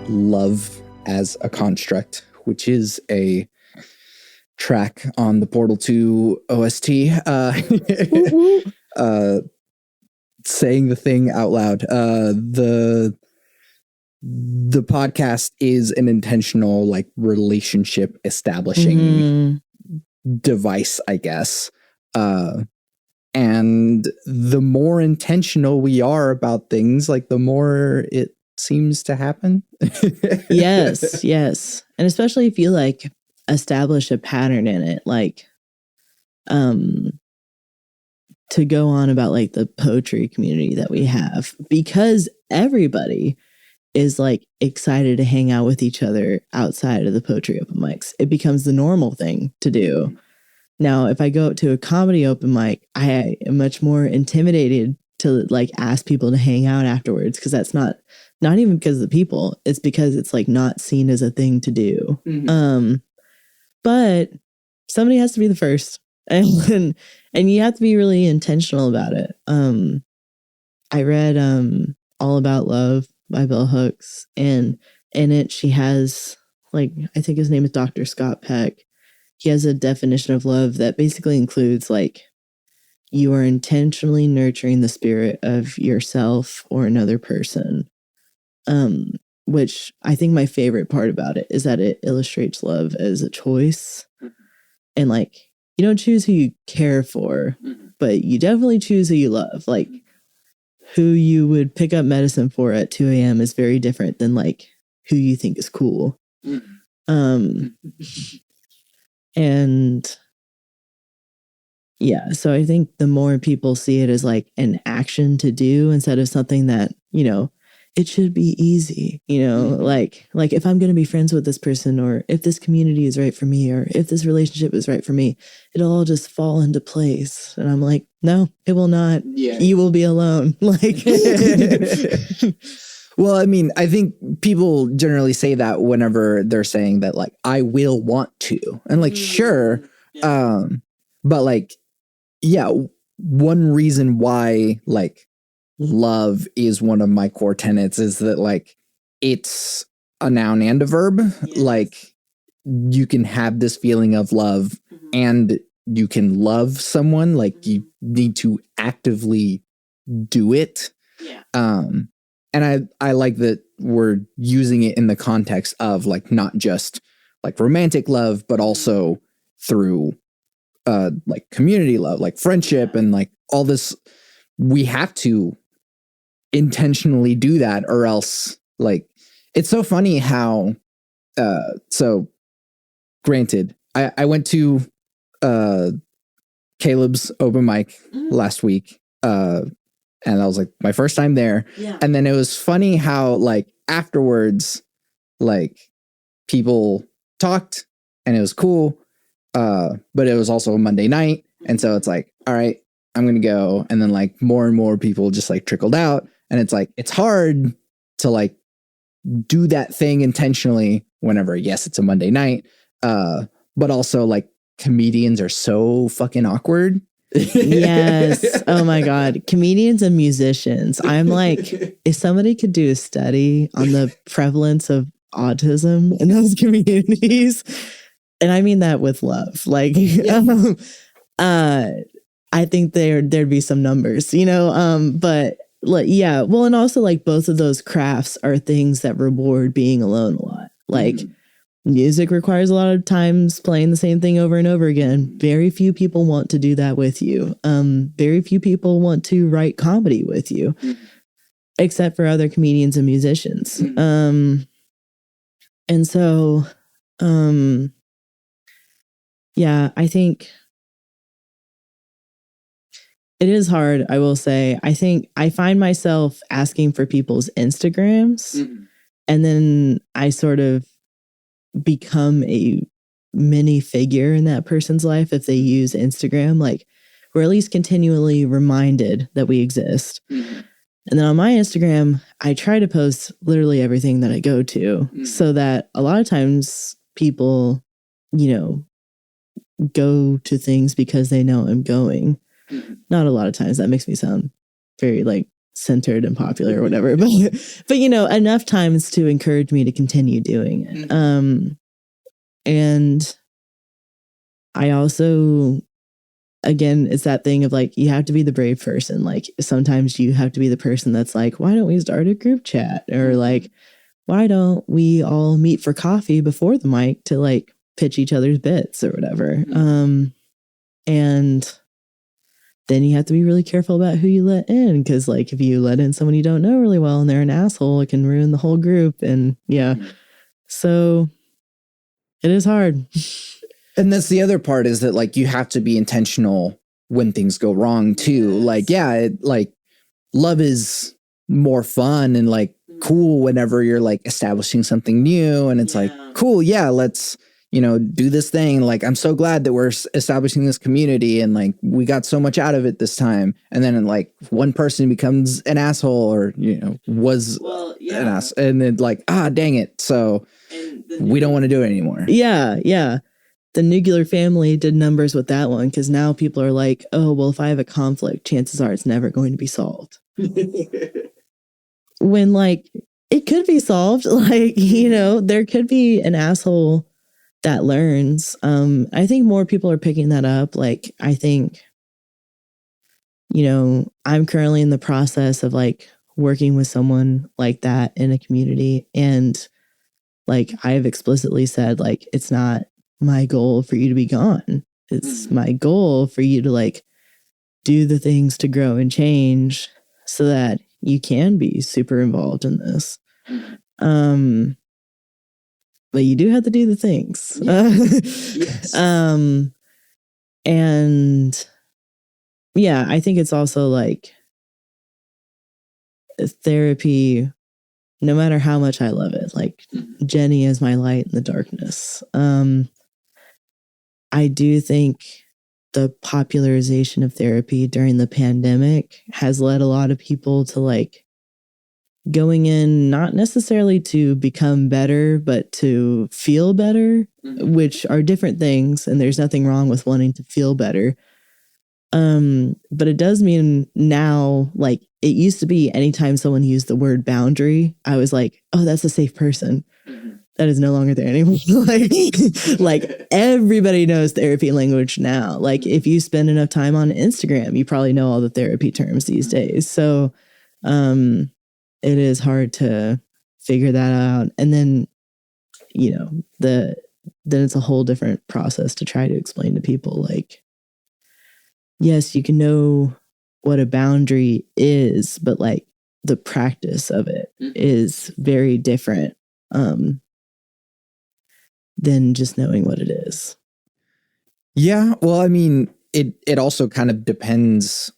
Love as a Construct, which is a track on the Portal 2 OST. Saying the thing out loud. The podcast is an intentional like relationship establishing device, I guess. And the more intentional we are about things, like the more it seems to happen. Yes. And especially if you like establish a pattern in it, like to go on about like the poetry community that we have, because everybody is like excited to hang out with each other outside of the poetry open mics. It becomes the normal thing to do. Now, if I go up to a comedy open mic, I am much more intimidated to like ask people to hang out afterwards, because that's not even because of the people. It's because it's like not seen as a thing to do. But somebody has to be the first, and you have to be really intentional about it. I read All About Love by Bell Hooks, and in it she has, like, I think his name is Dr. Scott Peck. He has a definition of love that basically includes like you are intentionally nurturing the spirit of yourself or another person. Which I think my favorite part about it is that it illustrates love as a choice. And like, you don't choose who you care for, but you definitely choose who you love. Like, who you would pick up medicine for at 2 a.m. is very different than like who you think is cool. And yeah, so I think the more people see it as like an action to do instead of something that, you know, it should be easy, you know, like if I'm going to be friends with this person, or if this community is right for me, or if this relationship is right for me, it'll all just fall into place. And I'm like, no, it will not. Yeah. You will be alone. Like, well, I mean, I think people generally say that whenever they're saying that, like, I will want to, and like, sure. Yeah. But like, yeah, one reason why like love is one of my core tenets is that like it's a noun and a verb. Yes. Like you can have this feeling of love and you can love someone. Like you need to actively do it. Yeah. And I like that we're using it in the context of like not just like romantic love, but also through like community love, like friendship, and like all this. We have to intentionally do that, or else like it's so funny how so granted I went to Caleb's open mic last week, and that was like my first time there. Yeah. And then it was funny how like afterwards like people talked and it was cool, but it was also a Monday night, and so it's like, all right, I'm gonna go. And then like more and more people just like trickled out, and it's like it's hard to like do that thing intentionally whenever, yes, it's a Monday night, but also like comedians are so fucking awkward. Yes. Oh my God. Comedians and musicians. I'm like, if somebody could do a study on the prevalence of autism in those communities, and I mean that with love, like, I think there'd be some numbers, you know, but like, yeah. Well, and also like both of those crafts are things that reward being alone a lot. Like music requires a lot of times playing the same thing over and over again. Very few people want to do that with you. Very few people want to write comedy with you, except for other comedians and musicians. And so, yeah, I think it is hard, I will say. I think I find myself asking for people's Instagrams, and then I sort of become a mini figure in that person's life if they use Instagram. Like, we're at least continually reminded that we exist. And then on my Instagram, I try to post literally everything that I go to, so that a lot of times people, you know, go to things because they know I'm going. Not a lot of times. That makes me sound very like centered and popular or whatever, but you know, enough times to encourage me to continue doing it. And I also, again, it's that thing of like, you have to be the brave person. Like sometimes you have to be the person that's like, why don't we start a group chat? Or like, why don't we all meet for coffee before the mic to like pitch each other's bits or whatever? And then you have to be really careful about who you let in. Cause like if you let in someone you don't know really well and they're an asshole, it can ruin the whole group. And yeah. So it is hard. And that's the other part, is that like you have to be intentional when things go wrong too. Like, yeah, like love is more fun and like cool whenever you're like establishing something new, and it's like, cool, yeah, let's, you know, do this thing. Like, I'm so glad that we're establishing this community and like we got so much out of it this time. And then like one person becomes an asshole, or, you know, was an ass, and then like, dang it. So we don't want to do it anymore. Yeah. Yeah. The nuclear family did numbers with that one, because now people are like, oh, well, if I have a conflict, chances are it's never going to be solved. When like it could be solved. Like, you know, there could be an asshole that learns. I think more people are picking that up. Like, I think, you know, I'm currently in the process of like working with someone like that in a community. And like, I've explicitly said, like, it's not my goal for you to be gone. It's my goal for you to like do the things to grow and change so that you can be super involved in this. But you do have to do the things. Yes. And yeah, I think it's also like therapy, no matter how much I love it, like Jenny is my light in the darkness. I do think the popularization of therapy during the pandemic has led a lot of people to like going in, not necessarily to become better, but to feel better, which are different things. And there's nothing wrong with wanting to feel better. But it does mean now, like it used to be anytime someone used the word boundary, I was like, oh, that's a safe person. That is no longer there anymore. like everybody knows therapy language now. Like if you spend enough time on Instagram, you probably know all the therapy terms these days. So, it is hard to figure that out. And then, you know, then it's a whole different process to try to explain to people like, yes, you can know what a boundary is, but like the practice of it is very different than just knowing what it is. Yeah. Well, I mean, it also kind of depends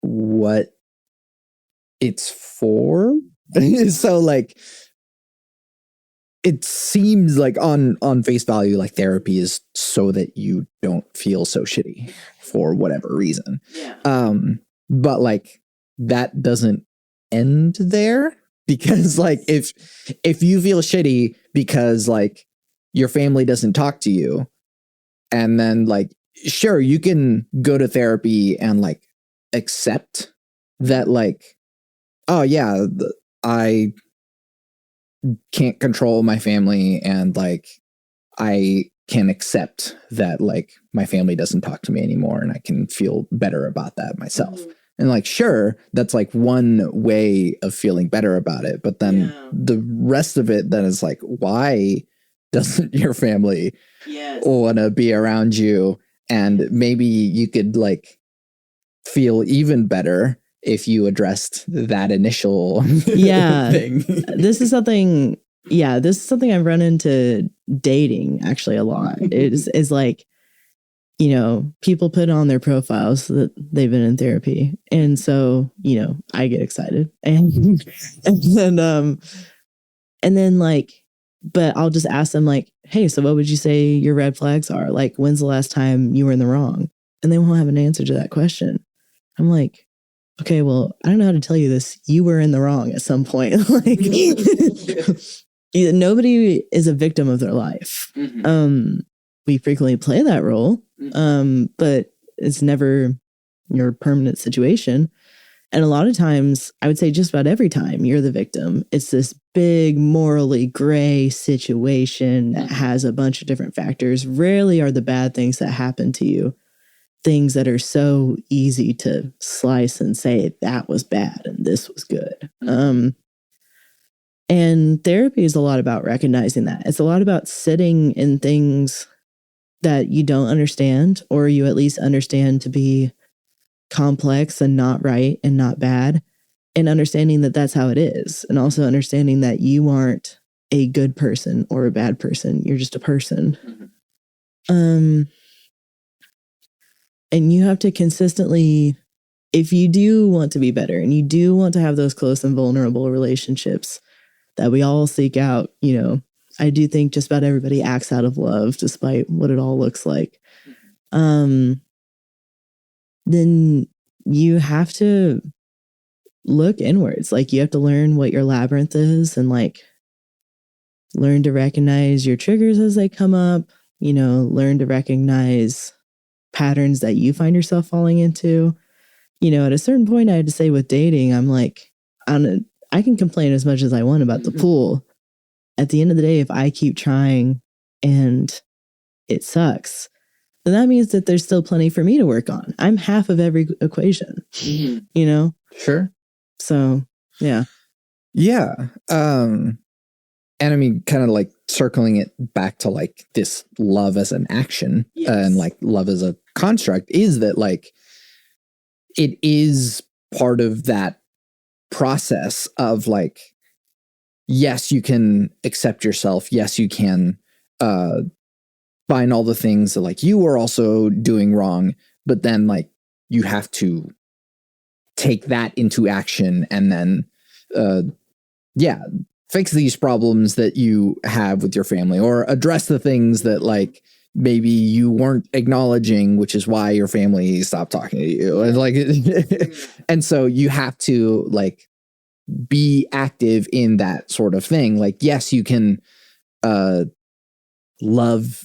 what it's for. So like it seems like on face value, like therapy is so that you don't feel so shitty for whatever reason. But like that doesn't end there, because like if you feel shitty because like your family doesn't talk to you, and then like sure, you can go to therapy and like accept that like, oh yeah, I can't control my family, and like I can accept that like my family doesn't talk to me anymore, and I can feel better about that myself. And like sure, that's like one way of feeling better about it, but then the rest of it then is like, why doesn't your family want to be around you? And maybe you could like feel even better if you addressed that initial thing. This is something I've run into dating actually a lot. Is like, you know, people put on their profiles that they've been in therapy. And so, you know, I get excited. And then like, but I'll just ask them like, hey, so what would you say your red flags are? Like, when's the last time you were in the wrong? And they won't have an answer to that question. I'm like, okay, well, I don't know how to tell you this. You were in the wrong at some point. Like, nobody is a victim of their life. We frequently play that role, but it's never your permanent situation. And a lot of times, I would say just about every time you're the victim, it's this big morally gray situation that has a bunch of different factors. Rarely are the bad things that happen to you things that are so easy to slice and say that was bad and this was good. And therapy is a lot about recognizing that. It's a lot about sitting in things that you don't understand, or you at least understand to be complex and not right and not bad, and understanding that that's how it is. And also understanding that you aren't a good person or a bad person. You're just a person. And you have to consistently, if you do want to be better and you do want to have those close and vulnerable relationships that we all seek out, you know, I do think just about everybody acts out of love, despite what it all looks like. Then you have to look inwards. Like, you have to learn what your labyrinth is and like learn to recognize your triggers as they come up, you know, learn to recognize patterns that you find yourself falling into. You know, at a certain point, I had to say with dating, I'm like, I can complain as much as I want about the pool. At the end of the day, if I keep trying and it sucks, then that means that there's still plenty for me to work on. I'm half of every equation, you know? Sure. So, yeah. Yeah. And I mean, kind of like circling it back to like this love as an action and like love as a construct is that like it is part of that process of like, yes, you can accept yourself. Yes, you can find all the things that like you are also doing wrong, but then like you have to take that into action and then fix these problems that you have with your family, or address the things that like maybe you weren't acknowledging, which is why your family stopped talking to you. And like, and so you have to like be active in that sort of thing. Like, yes, you can love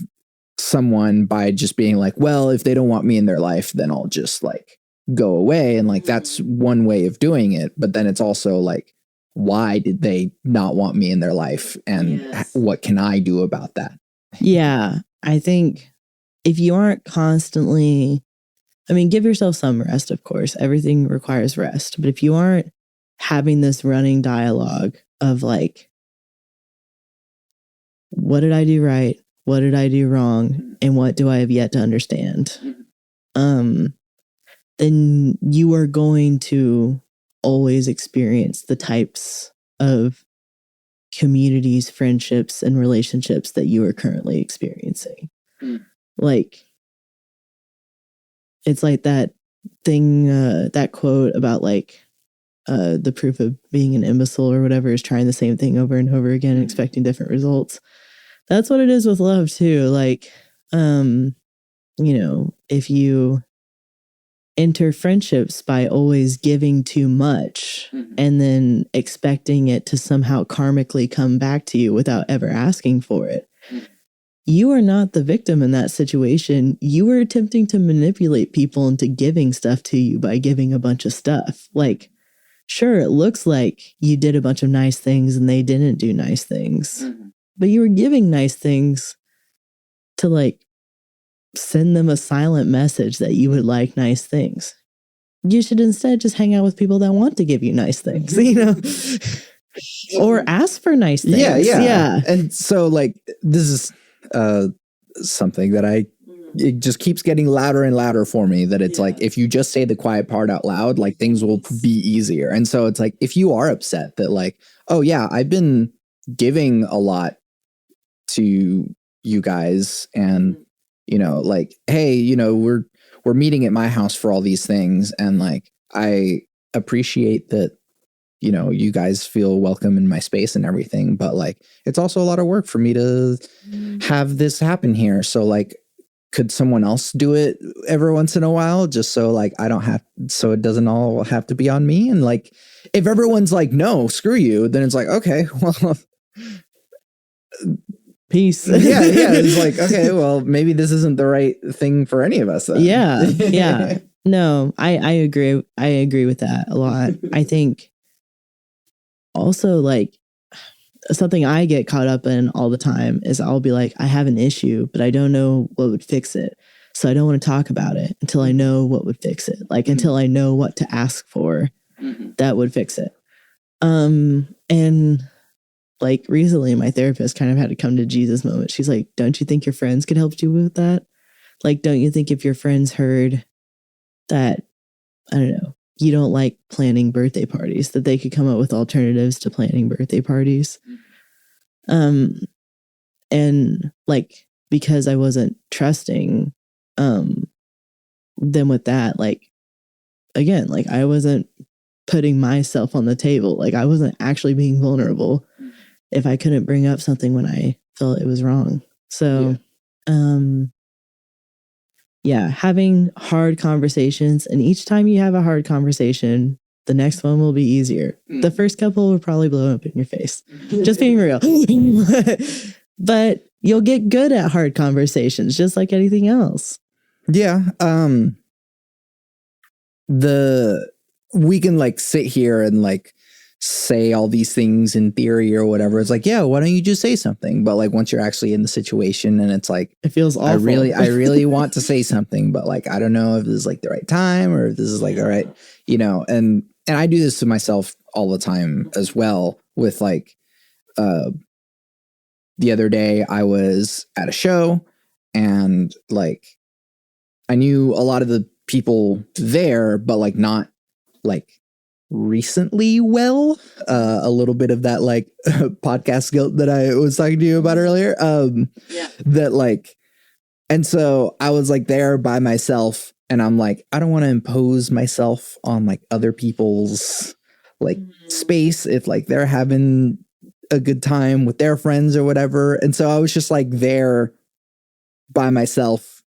someone by just being like, well, if they don't want me in their life, then I'll just like go away. And like, that's one way of doing it. But then it's also like, why did they not want me in their life? And what can I do about that? Yeah. I think if you aren't constantly, I mean, give yourself some rest, of course. Everything requires rest. But if you aren't having this running dialogue of like, what did I do right? What did I do wrong? And what do I have yet to understand? Then you are going to always experience the types of communities, friendships, and relationships that you are currently experiencing. Like, it's like that thing, that quote about like the proof of being an imbecile or whatever is trying the same thing over and over again and expecting different results. That's what it is with love too. Like, you know, if you enter friendships by always giving too much and then expecting it to somehow karmically come back to you without ever asking for it, you are not the victim in that situation. You are attempting to manipulate people into giving stuff to you by giving a bunch of stuff. Like, sure, it looks like you did a bunch of nice things and they didn't do nice things, but you were giving nice things to like send them a silent message that you would like nice things. You should instead just hang out with people that want to give you nice things, you know, or ask for nice things. Yeah. And so like, this is something that it just keeps getting louder and louder for me, that it's like, if you just say the quiet part out loud, like things will be easier. And so it's like, if you are upset that like, oh yeah, I've been giving a lot to you guys, and you know, like, hey, you know, we're meeting at my house for all these things, and like, I appreciate that, you know, you guys feel welcome in my space and everything, but like, it's also a lot of work for me to have this happen here. So like, could someone else do it every once in a while, just so like I don't have, so it doesn't all have to be on me? And like, if everyone's like, no, screw you, then it's like, okay, well, peace. Yeah. It's like, okay, well, maybe this isn't the right thing for any of us then. Yeah. No, I agree. I agree with that a lot. I think also like something I get caught up in all the time is I'll be like, I have an issue, but I don't know what would fix it. So I don't want to talk about it until I know what would fix it. Like until I know what to ask for that would fix it. And like recently my therapist kind of had to come to Jesus moment. She's like, don't you think your friends could help you with that? Like, don't you think if your friends heard that, I don't know, you don't like planning birthday parties, that they could come up with alternatives to planning birthday parties? And like, because I wasn't trusting them with that, like, again, like I wasn't putting myself on the table. Like I wasn't actually being vulnerable if I couldn't bring up something when I felt it was wrong. So, yeah, having hard conversations, and each time you have a hard conversation, the next one will be easier. The first couple will probably blow up in your face. Just being real. But you'll get good at hard conversations, just like anything else. Yeah. We can like sit here and like say all these things in theory or whatever. It's like, yeah, why don't you just say something? But like once you're actually in the situation and it's like, it feels awful. I really want to say something, but like, I don't know if this is like the right time or if this is like, all right, you know, and I do this to myself all the time as well with like, the other day I was at a show and like, I knew a lot of the people there, but like not like recently well, a little bit of that like podcast guilt that I was talking to you about earlier. That like, and so I was like there by myself and I'm like, I don't want to impose myself on like other people's like space if like they're having a good time with their friends or whatever. And so I was just like there by myself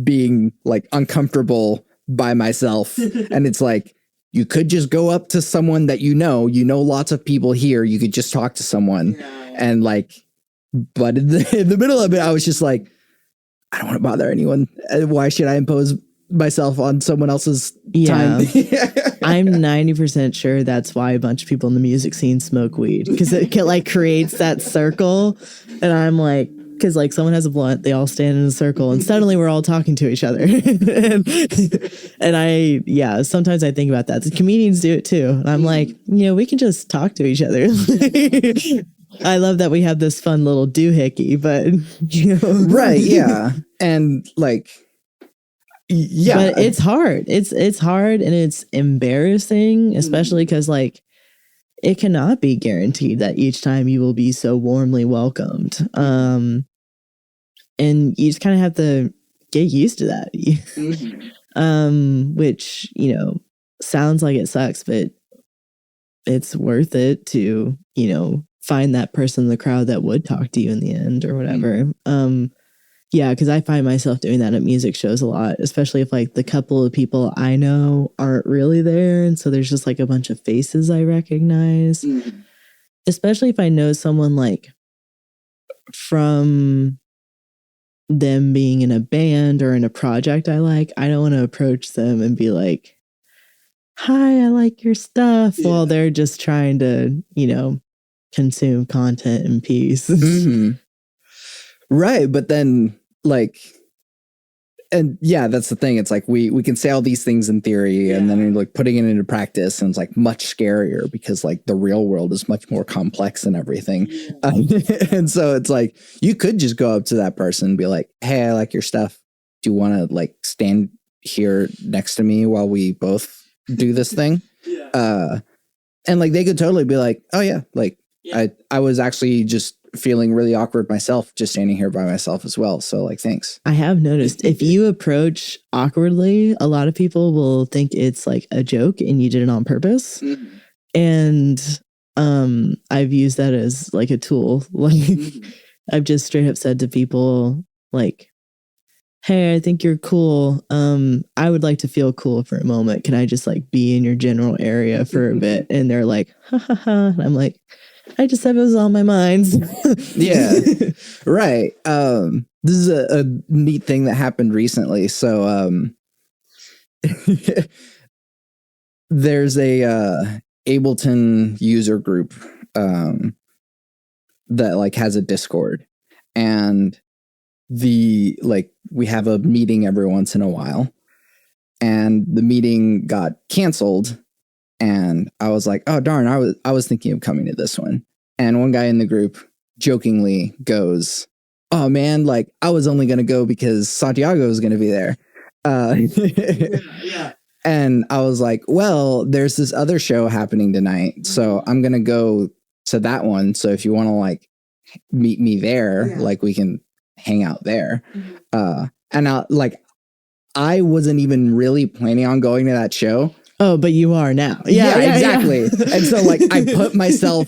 being like uncomfortable by myself. And it's like, you could just go up to someone that you know lots of people here. You could just talk to someone and like, but in the middle of it, I was just like, I don't want to bother anyone. Why should I impose myself on someone else's time? I'm 90% sure that's why a bunch of people in the music scene smoke weed, because it like creates that circle. And I'm like, because like someone has a blunt, they all stand in a circle and suddenly we're all talking to each other. and sometimes I think about that. The comedians do it too. And I'm like, you know, we can just talk to each other. I love that we have this fun little doohickey, but you know. Right. Yeah. And like, yeah, but it's hard. It's hard and it's embarrassing, especially because like it cannot be guaranteed that each time you will be so warmly welcomed. And you just kind of have to get used to that. Which, you know, sounds like it sucks, but it's worth it to, you know, find that person in the crowd that would talk to you in the end or whatever. Yeah, because I find myself doing that at music shows a lot, especially if like the couple of people I know aren't really there. And so there's just like a bunch of faces I recognize, especially if I know someone like from them being in a band or in a project I like. I don't want to approach them and be like, hi, I like your stuff, while they're just trying to, you know, consume content in peace. Right. But then like, and yeah, that's the thing. It's like we can say all these things in theory and then like putting it into practice, and it's like much scarier because like the real world is much more complex and everything. And so it's like you could just go up to that person and be like, hey, I like your stuff. Do you want to like stand here next to me while we both do this thing? And like they could totally be like, oh yeah, like I was actually just feeling really awkward myself, just standing here by myself as well. So like, thanks. I have noticed if you approach awkwardly, a lot of people will think it's like a joke and you did it on purpose. And I've used that as like a tool. Like I've just straight up said to people like, hey, I think you're cool. I would like to feel cool for a moment. Can I just like be in your general area for a bit? And they're like, ha ha ha. And I'm like, I just said it was on my mind. Yeah. Right. This is a neat thing that happened recently. So there's a Ableton user group that like has a Discord, and we have a meeting every once in a while, and the meeting got canceled, and I was like, oh darn, I was thinking of coming to this one. And one guy in the group jokingly goes, oh man, like I was only going to go because Santiago is going to be there. Yeah. And I was like, well, there's this other show happening tonight, so I'm going to go to that one. So if you want to like meet me there, like we can hang out there. And I wasn't even really planning on going to that show. Oh, but you are now. Yeah, exactly. Yeah. And so like I put myself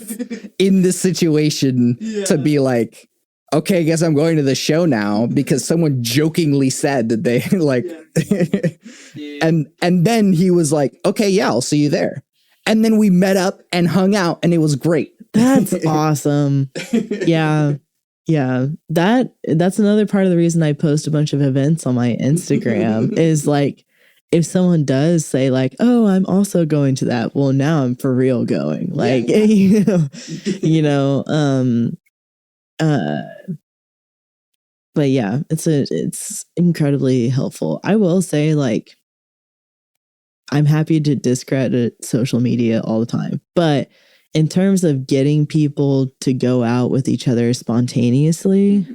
in this situation to be like, okay, I guess I'm going to the show now because someone jokingly said that they like, and then he was like, okay, yeah, I'll see you there. And then we met up and hung out, and it was great. That's awesome. Yeah. Yeah. That's another part of the reason I post a bunch of events on my Instagram is like, if someone does say like, oh, I'm also going to that, well, now I'm for real going. Like, but yeah, it's incredibly helpful. I will say, like, I'm happy to discredit social media all the time, but in terms of getting people to go out with each other spontaneously,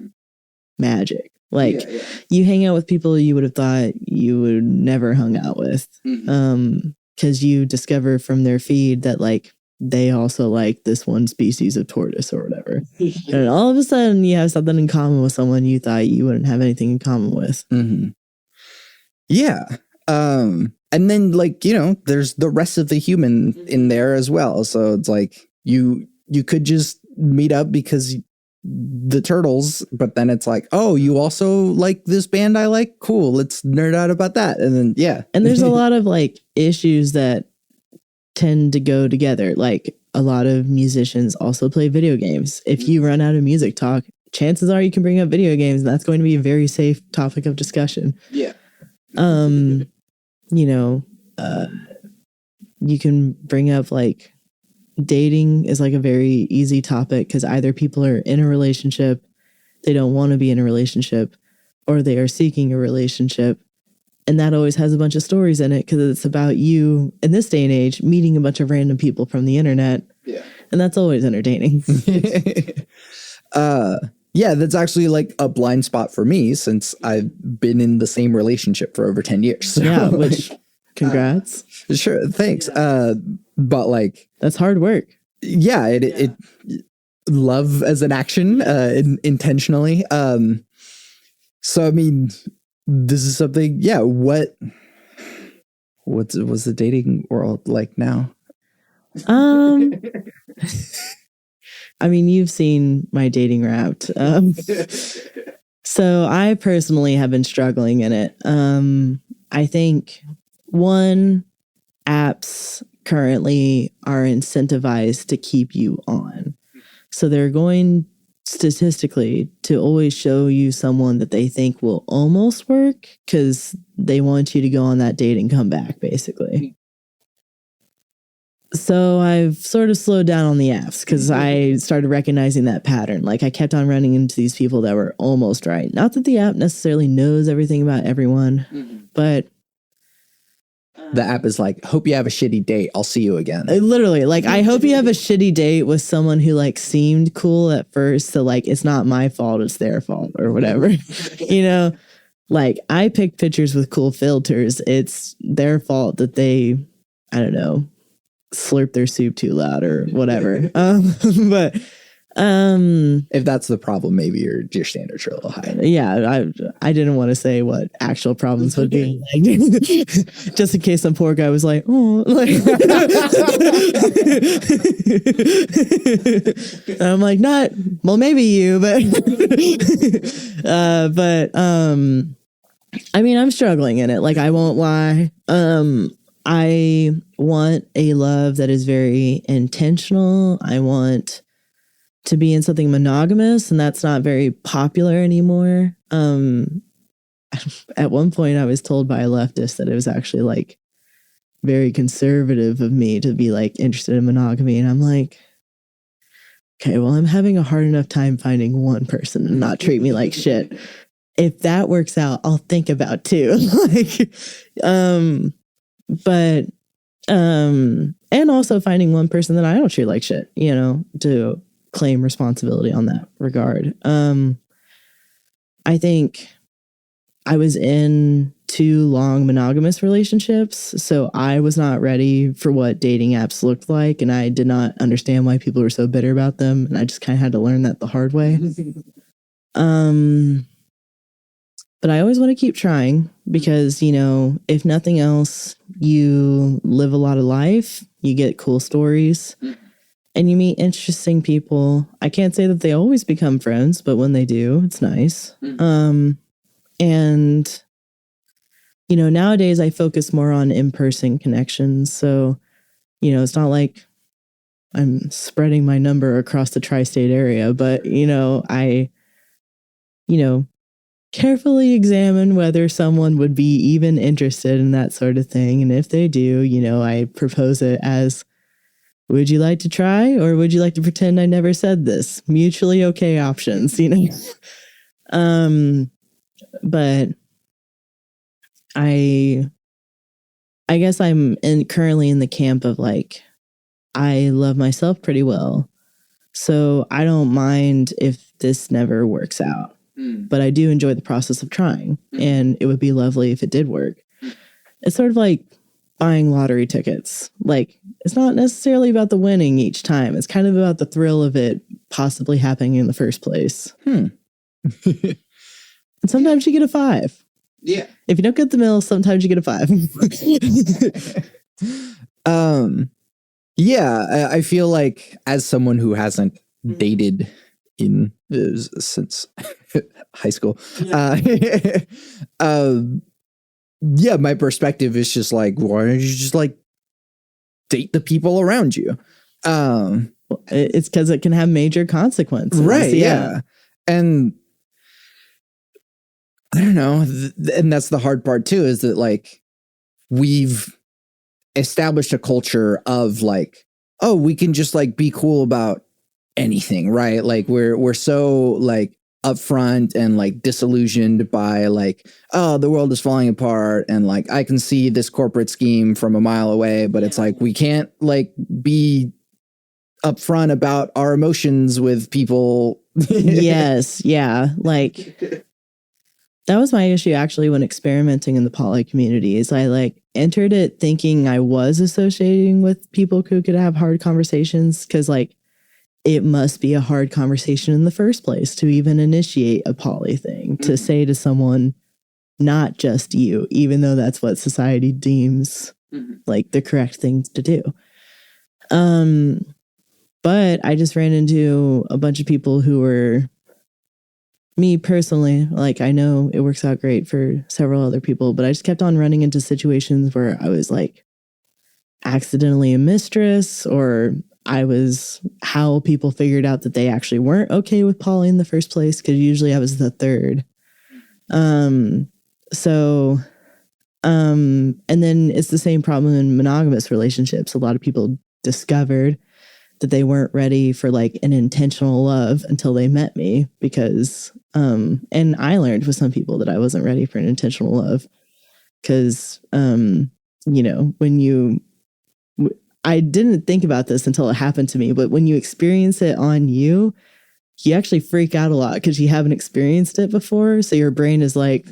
magic. Like, you hang out with people you would have thought you would never hung out with, because you discover from their feed that like they also like this one species of tortoise or whatever. And all of a sudden you have something in common with someone you thought you wouldn't have anything in common with. Yeah. And then like, you know, there's the rest of the human in there as well. So it's like you could just meet up because the turtles, but then it's like, oh, you also like this band I like? Cool. Let's nerd out about that. And then, yeah. And there's a lot of like issues that tend to go together. Like a lot of musicians also play video games. If you run out of music talk, chances are you can bring up video games, and that's going to be a very safe topic of discussion. Yeah. You know, you can bring up like dating is like a very easy topic because either people are in a relationship, they don't want to be in a relationship, or they are seeking a relationship. And that always has a bunch of stories in it because it's about you in this day and age meeting a bunch of random people from the internet. Yeah. And that's always entertaining. Yeah, that's actually like a blind spot for me since I've been in the same relationship for over 10 years. So. Yeah, which congrats. Sure, thanks. But like that's hard work. Yeah, it love as an action, intentionally. So I mean, this is something. Yeah, what's the dating world like now? I mean, you've seen my dating Wrapped. So I personally have been struggling in it. I think apps currently are incentivized to keep you on. So they're going statistically to always show you someone that they think will almost work because they want you to go on that date and come back, basically. So I've sort of slowed down on the apps because I started recognizing that pattern. Like I kept on running into these people that were almost right. Not that the app necessarily knows everything about everyone, but the app is like, hope you have a shitty date. I'll see you again. Literally, like, I hope you have a shitty date with someone who like seemed cool at first. So like, it's not my fault, it's their fault or whatever. You know, like I picked pictures with cool filters. It's their fault that they, I don't know, slurp their soup too loud or whatever. But if that's the problem, maybe your standards are a little high. Yeah, I didn't want to say what actual problems would be, like, just in case some poor guy was like, oh, like, and I'm like, not well, maybe you, but I mean, I'm struggling in it. Like, I won't lie. I want a love that is very intentional. I want to be in something monogamous, and that's not very popular anymore. at one point I was told by a leftist that it was actually like very conservative of me to be like interested in monogamy. And I'm like, okay, well, I'm having a hard enough time finding one person and not treat me like shit. If that works out, I'll think about two. Like, but and also finding one person that I don't treat like shit, you know, to claim responsibility on that regard. I think I was in 2 long monogamous relationships, so I was not ready for what dating apps looked like, and I did not understand why people were so bitter about them, and I just kind of had to learn that the hard way. But I always want to keep trying because, you know, if nothing else, you live a lot of life, you get cool stories, and you meet interesting people. I can't say that they always become friends, but when they do, it's nice. And, you know, nowadays I focus more on in-person connections. So, you know, it's not like I'm spreading my number across the tri-state area, but, you know, I, you know, carefully examine whether someone would be even interested in that sort of thing. And if they do, you know, I propose it as, would you like to try or would you like to pretend I never said this? Mutually okay options, you know? But I guess I'm currently in the camp of like, I love myself pretty well. So I don't mind if this never works out. But I do enjoy the process of trying. And it would be lovely if it did work. It's sort of like buying lottery tickets. Like, it's not necessarily about the winning each time. It's kind of about the thrill of it possibly happening in the first place. And sometimes you get a 5. Yeah. If you don't get the mill, sometimes you get a 5. Yeah, I feel like as someone who hasn't dated in since high school, yeah, my perspective is just like, why don't you just like date the people around you? It's because it can have major consequences. Right. Yeah. And I don't know. And that's the hard part too, is that like we've established a culture of like, oh, we can just like be cool about anything, right? Like we're so like upfront and like disillusioned by like, oh, the world is falling apart and like I can see this corporate scheme from a mile away, but it's like we can't like be upfront about our emotions with people. Yes, yeah. Like that was my issue actually when experimenting in the poly community is I like entered it thinking I was associating with people who could have hard conversations because like it must be a hard conversation in the first place to even initiate a poly thing, to say to someone, not just you, even though that's what society deems like the correct thing to do. But I just ran into a bunch of people who were, me personally, like I know it works out great for several other people, but I just kept on running into situations where I was like accidentally a mistress, or I was how people figured out that they actually weren't okay with poly in the first place, because usually I was the third. And then it's the same problem in monogamous relationships. A lot of people discovered that they weren't ready for like an intentional love until they met me, because and I learned with some people that I wasn't ready for an intentional love because you know, when I didn't think about this until it happened to me, but when you experience it on you, you actually freak out a lot because you haven't experienced it before. So your brain is like,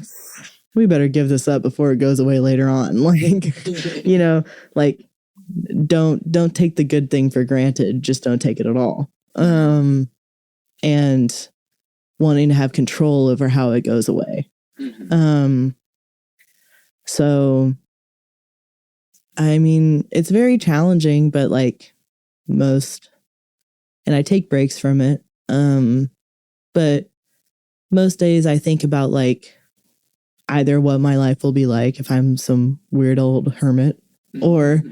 we better give this up before it goes away later on. Like, you know, like don't take the good thing for granted. Just don't take it at all. And wanting to have control over how it goes away. So I mean, it's very challenging, but like most, and I take breaks from it. But most days I think about like either what my life will be like if I'm some weird old hermit, or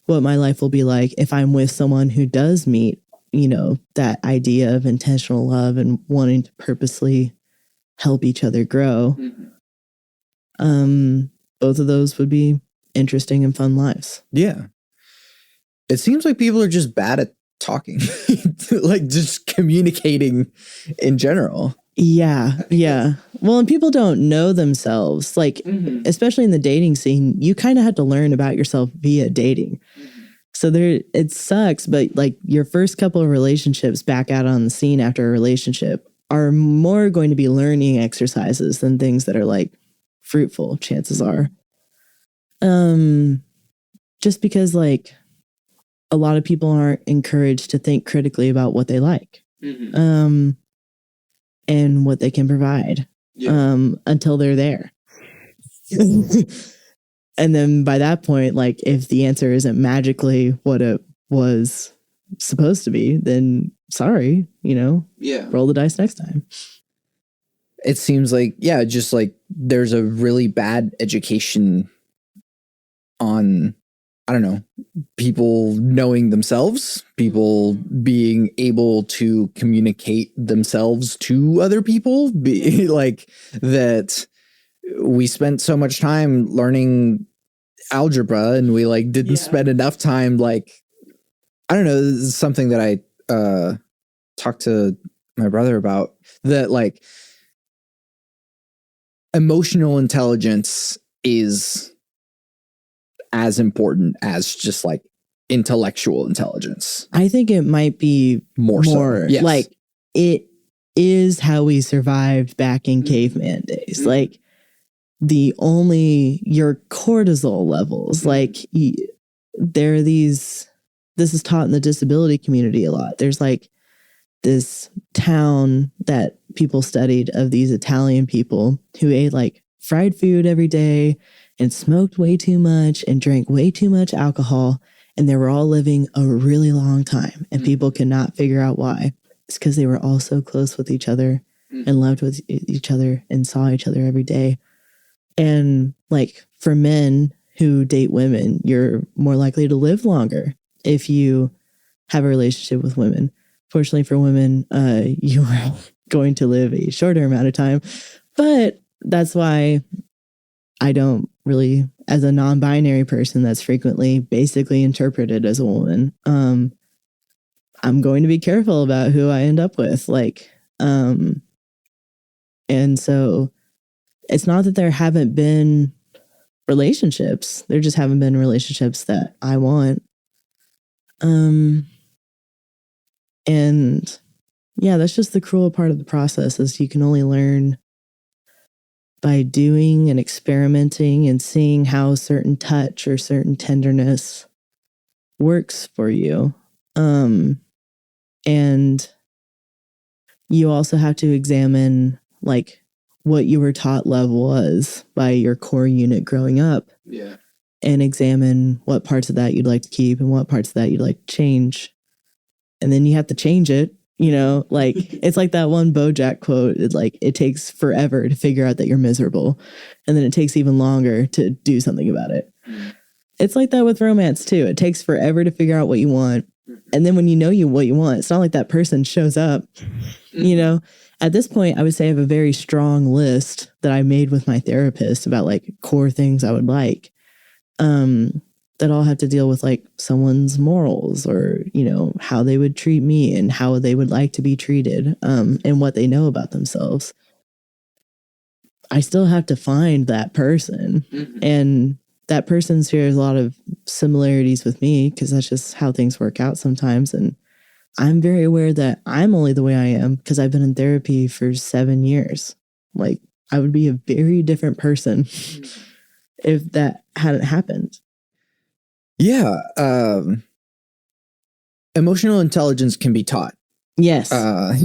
what my life will be like if I'm with someone who does meet, you know, that idea of intentional love and wanting to purposely help each other grow. both of those would be interesting and fun lives. Yeah. It seems like people are just bad at talking, like just communicating in general. Yeah. Yeah. Well, and people don't know themselves. Like, especially in the dating scene, you kind of have to learn about yourself via dating. So it sucks, but like your first couple of relationships back out on the scene after a relationship are more going to be learning exercises than things that are like fruitful, chances are. Just because like a lot of people aren't encouraged to think critically about what they like, and what they can provide, until they're there. And then by that point, like if the answer isn't magically what it was supposed to be, then sorry, roll the dice next time. It seems like, just like there's a really bad education on, I don't know, people knowing themselves, people being able to communicate themselves to other people, like that. We spent so much time learning algebra and we like didn't spend enough time, like, I don't know, this is something that I talked to my brother about, that like emotional intelligence is as important as just like intellectual intelligence. I think it might be more so. Yes. Like it is how we survived back in caveman days. Like your cortisol levels, like there are these, this is taught in the disability community a lot. There's like this town that people studied of these Italian people who ate like fried food every day and smoked way too much and drank way too much alcohol. And they were all living a really long time. And people could not figure out why. It's because they were all so close with each other and loved with each other and saw each other every day. And like for men who date women, you're more likely to live longer if you have a relationship with women. Fortunately for women, you are going to live a shorter amount of time. But that's why I don't really, as a non-binary person that's frequently basically interpreted as a woman, I'm going to be careful about who I end up with. Like, and so it's not that there haven't been relationships. There just haven't been relationships that I want. And yeah, that's just the cruel part of the process, is you can only learn by doing and experimenting and seeing how certain touch or certain tenderness works for you. And you also have to examine like what you were taught love was by your core unit growing up. Yeah. And examine what parts of that you'd like to keep and what parts of that you'd like to change. And then you have to change it, like it's like that one BoJack quote. It takes forever to figure out that you're miserable. And then it takes even longer to do something about it. It's like that with romance too. It takes forever to figure out what you want. And then when you know what you want, it's not like that person shows up, At this point, I would say I have a very strong list that I made with my therapist about like core things I would like, that all have to deal with like someone's morals or, how they would treat me and how they would like to be treated, and what they know about themselves. I still have to find that person, and that person shares a lot of similarities with me because that's just how things work out sometimes. And I'm very aware that I'm only the way I am because I've been in therapy for 7 years. Like, I would be a very different person if that hadn't happened. Yeah. Emotional intelligence can be taught. Yes. And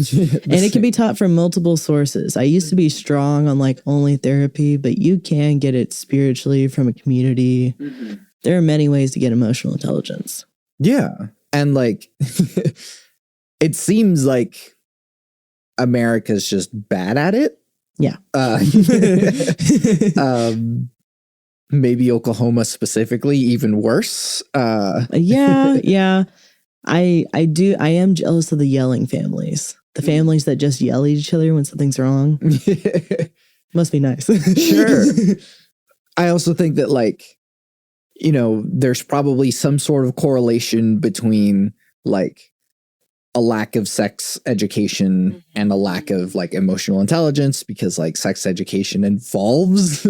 it can be taught from multiple sources. I used to be strong on like only therapy, but you can get it spiritually from a community. There are many ways to get emotional intelligence. Yeah. And like, it seems like America's just bad at it. Yeah. Maybe Oklahoma specifically, even worse. Yeah. I am jealous of the yelling families. The families that just yell at each other when something's wrong. Must be nice. Sure. I also think that like, you know, there's probably some sort of correlation between like a lack of sex education and a lack of like emotional intelligence, because like sex education involves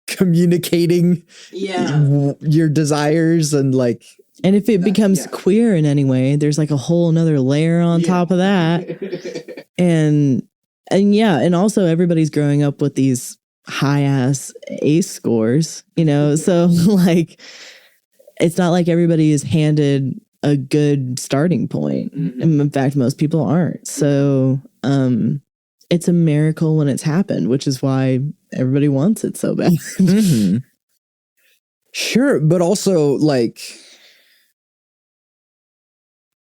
communicating your desires and like. And if it becomes queer in any way, there's like a whole nother layer on top of that. And yeah, and also everybody's growing up with these high ass ACE scores, you know, so like it's not like everybody is handed a good starting point. And in fact, most people aren't. So it's a miracle when it's happened, which is why everybody wants it so bad. Sure, but also like,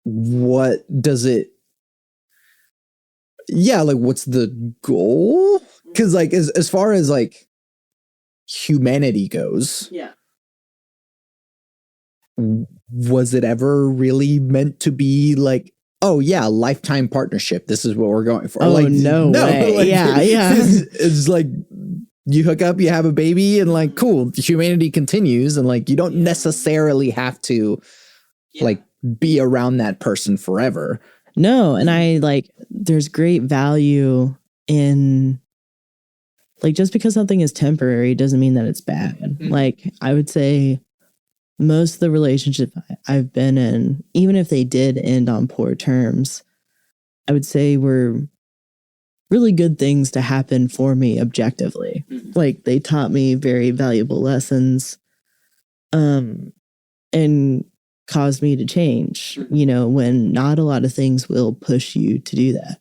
what does it? Yeah, like what's the goal? Because like as far as like humanity goes, was it ever really meant to be like, oh yeah, lifetime partnership, this is what we're going for? Oh, like no way. Like, yeah it's like you hook up, you have a baby, and like cool, humanity continues, and like you don't necessarily have to like be around that person forever. No, and I like there's great value in like, just because something is temporary doesn't mean that it's bad. Like I would say most of the relationships I've been in, even if they did end on poor terms, I would say were really good things to happen for me objectively. Like they taught me very valuable lessons and caused me to change, you know, when not a lot of things will push you to do that.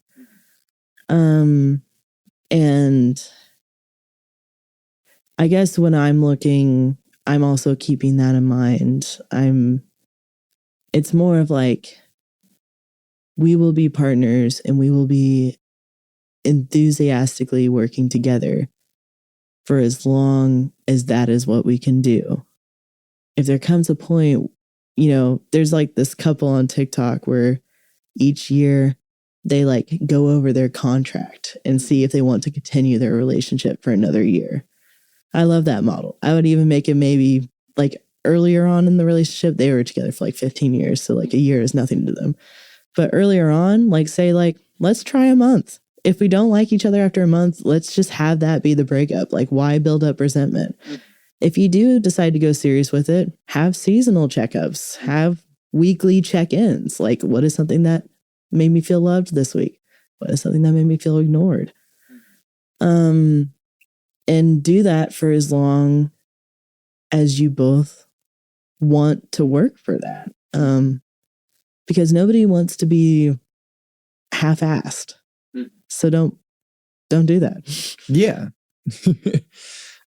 And I guess when I'm looking, I'm also keeping that in mind. It's more of like, we will be partners and we will be enthusiastically working together for as long as that is what we can do. If there comes a point, you know, there's like this couple on TikTok where each year they like go over their contract and see if they want to continue their relationship for another year. I love that model. I would even make it maybe like earlier on in the relationship, they were together for like 15 years. So like a year is nothing to them. But earlier on, like say like, let's try a month. If we don't like each other after a month, let's just have that be the breakup. Like why build up resentment? If you do decide to go serious with it, have seasonal checkups, have weekly check-ins. Like what is something that made me feel loved this week? What is something that made me feel ignored? And do that for as long as you both want to work for that. Because nobody wants to be half-assed. So don't do that. Yeah.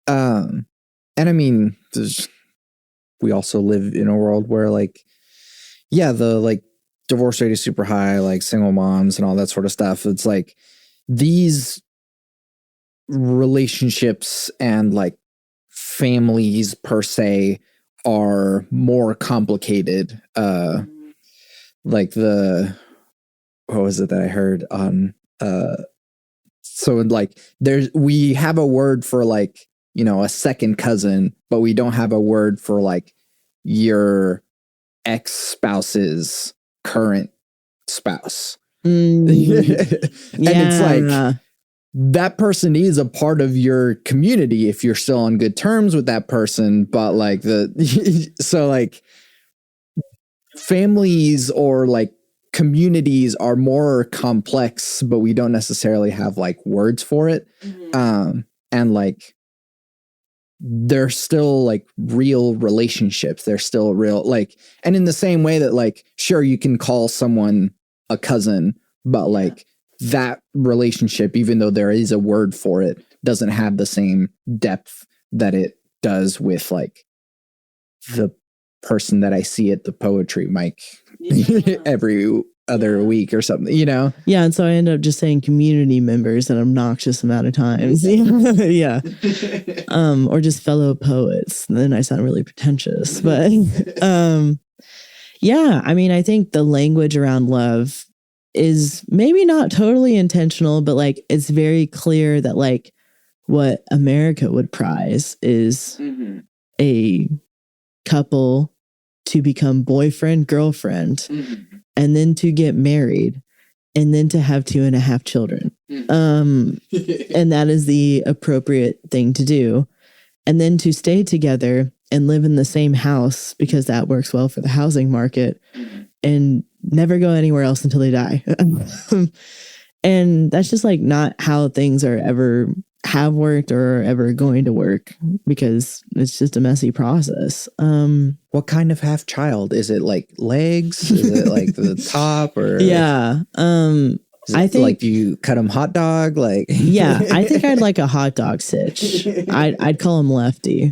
And I mean, we also live in a world where like, yeah, the like divorce rate is super high, like single moms and all that sort of stuff. It's like these relationships and like families per se are more complicated. Like what was it that I heard on, so like we have a word for like, you know, a second cousin, but we don't have a word for like your ex-spouse's current spouse. And it's like, that person is a part of your community if you're still on good terms with that person. But like so like families or like communities are more complex, but we don't necessarily have like words for it. And like, they're still like real relationships. They're still real, like, and in the same way that like, sure, you can call someone a cousin, but like that relationship, even though there is a word for it, doesn't have the same depth that it does with like the person that I see at the poetry mic every other week or something, you know? Yeah. And so I end up just saying community members an obnoxious amount of times. Yeah. Or just fellow poets. And then I sound really pretentious. But yeah, I mean, I think the language around love is maybe not totally intentional, but like it's very clear that like what America would prize is a couple to become boyfriend, girlfriend, and then to get married, and then to have 2.5 children. And that is the appropriate thing to do. And then to stay together and live in the same house because that works well for the housing market, and never go anywhere else until they die. And that's just like not how things are ever have worked or are ever going to work, because it's just a messy process. What kind of half child? Is it like legs? Is it like the top? Or yeah. I think like, do you cut them hot dog? Like, yeah, I think I'd like a hot dog sitch. I'd call him Lefty.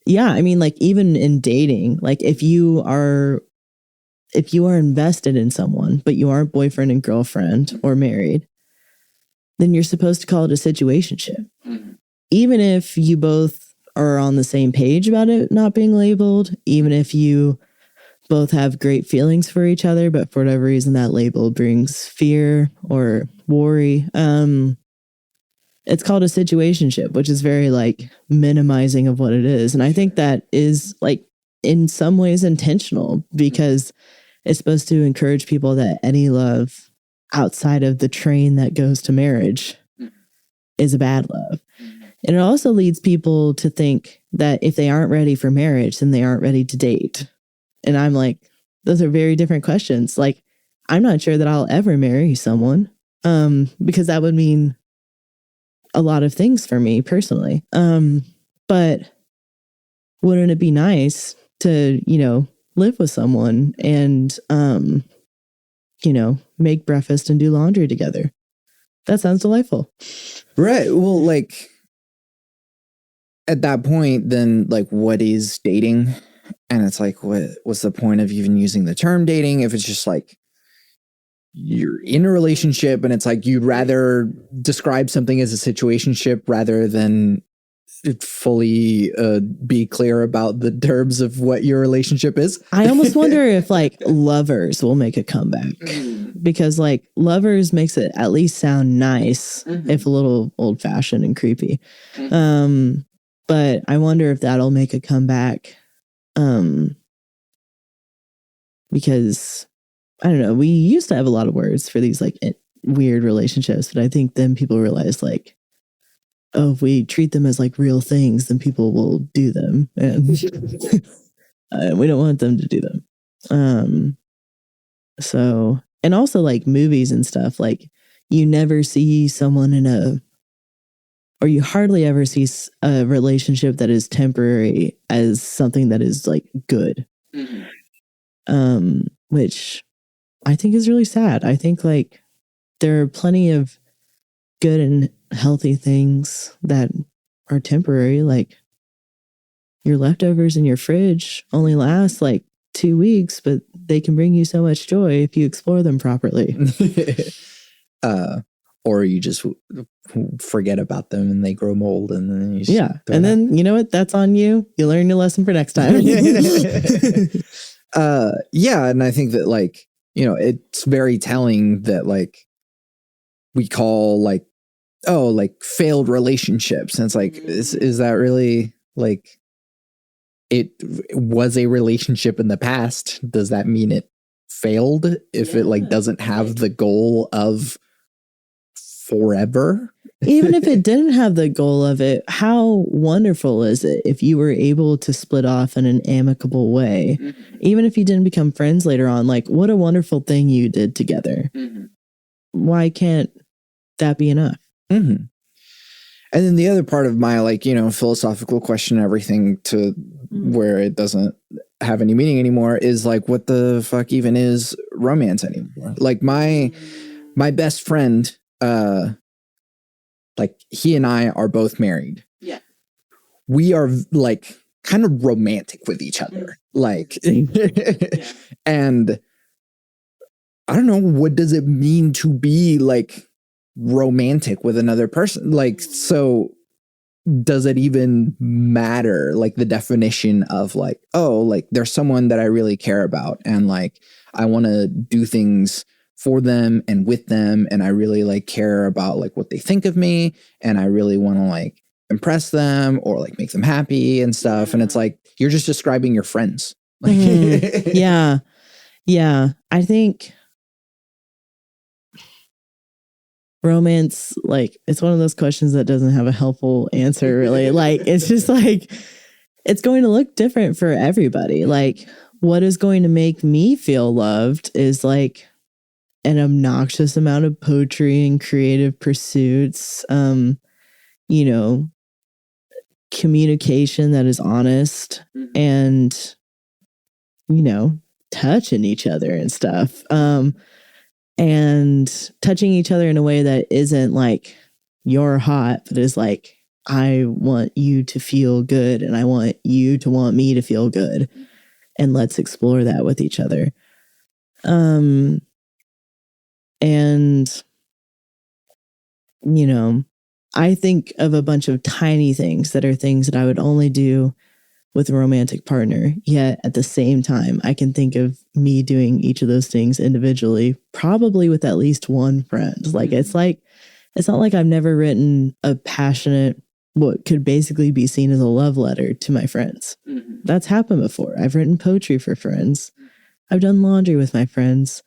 Yeah, I mean, like, even in dating, like, if you are invested in someone, but you aren't boyfriend and girlfriend or married, then you're supposed to call it a situationship. Even if you both are on the same page about it not being labeled, even if you both have great feelings for each other, but for whatever reason that label brings fear or worry, it's called a situationship, which is very like minimizing of what it is. And I think that is like in some ways intentional, because it's supposed to encourage people that any love outside of the train that goes to marriage is a bad love. And it also leads people to think that if they aren't ready for marriage, then they aren't ready to date. And I'm like, those are very different questions. Like, I'm not sure that I'll ever marry someone, because that would mean a lot of things for me personally. But wouldn't it be nice to, live with someone and, make breakfast and do laundry together? That sounds delightful. Right. Well, like, at that point, then, like, what is dating? And it's like, what's the point of even using the term dating if it's just like you're in a relationship and it's like you'd rather describe something as a situationship rather than fully be clear about the terms of what your relationship is? I almost wonder if like lovers will make a comeback, because like lovers makes it at least sound nice, if a little old fashioned and creepy. But I wonder if that'll make a comeback. Because I don't know, we used to have a lot of words for these like weird relationships, but I think then people realized like, oh, if we treat them as like real things, then people will do them, and we don't want them to do them. So, and also like movies and stuff, like you never see someone or you hardly ever see a relationship that is temporary as something that is like good. Which I think is really sad. I think like there are plenty of good and healthy things that are temporary. Like your leftovers in your fridge only last like 2 weeks, but they can bring you so much joy if you explore them properly. Or you just forget about them and they grow mold, and then you just and then you know what? That's on you. You learn your lesson for next time. And I think that like, it's very telling that like we call like, oh, like failed relationships. And it's like, is that really like, it was a relationship in the past? Does that mean it failed if it like doesn't have the goal of forever? Even if it didn't have the goal of it, how wonderful is it if you were able to split off in an amicable way? Even if you didn't become friends later on, like what a wonderful thing you did together. Why can't that be enough? And then the other part of my like, philosophical question, everything to where it doesn't have any meaning anymore, is like, what the fuck even is romance anymore? Like my best friend, like he and I are both married. Yeah. We are like kind of romantic with each other. Like, and I don't know, what does it mean to be like romantic with another person? Like, so does it even matter? Like the definition of like, oh, like there's someone that I really care about and like I want to do things for them and with them, and I really like care about like what they think of me, and I really want to like impress them or like make them happy and stuff. And it's like you're just describing your friends. Like, yeah. I think romance, like, it's one of those questions that doesn't have a helpful answer, really. Like, it's just like, it's going to look different for everybody. Like, what is going to make me feel loved is like an obnoxious amount of poetry and creative pursuits, you know, communication that is honest, and, you know, touching each other and stuff. And touching each other in a way that isn't like you're hot, but is like, I want you to feel good and I want you to want me to feel good. And let's explore that with each other. And, you know, I think of a bunch of tiny things that are things that I would only do with a romantic partner. Yet at the same time, I can think of me doing each of those things individually, probably with at least one friend. Like, it's not like I've never written a passionate, what could basically be seen as a love letter to my friends. That's happened before. I've written poetry for friends. I've done laundry with my friends.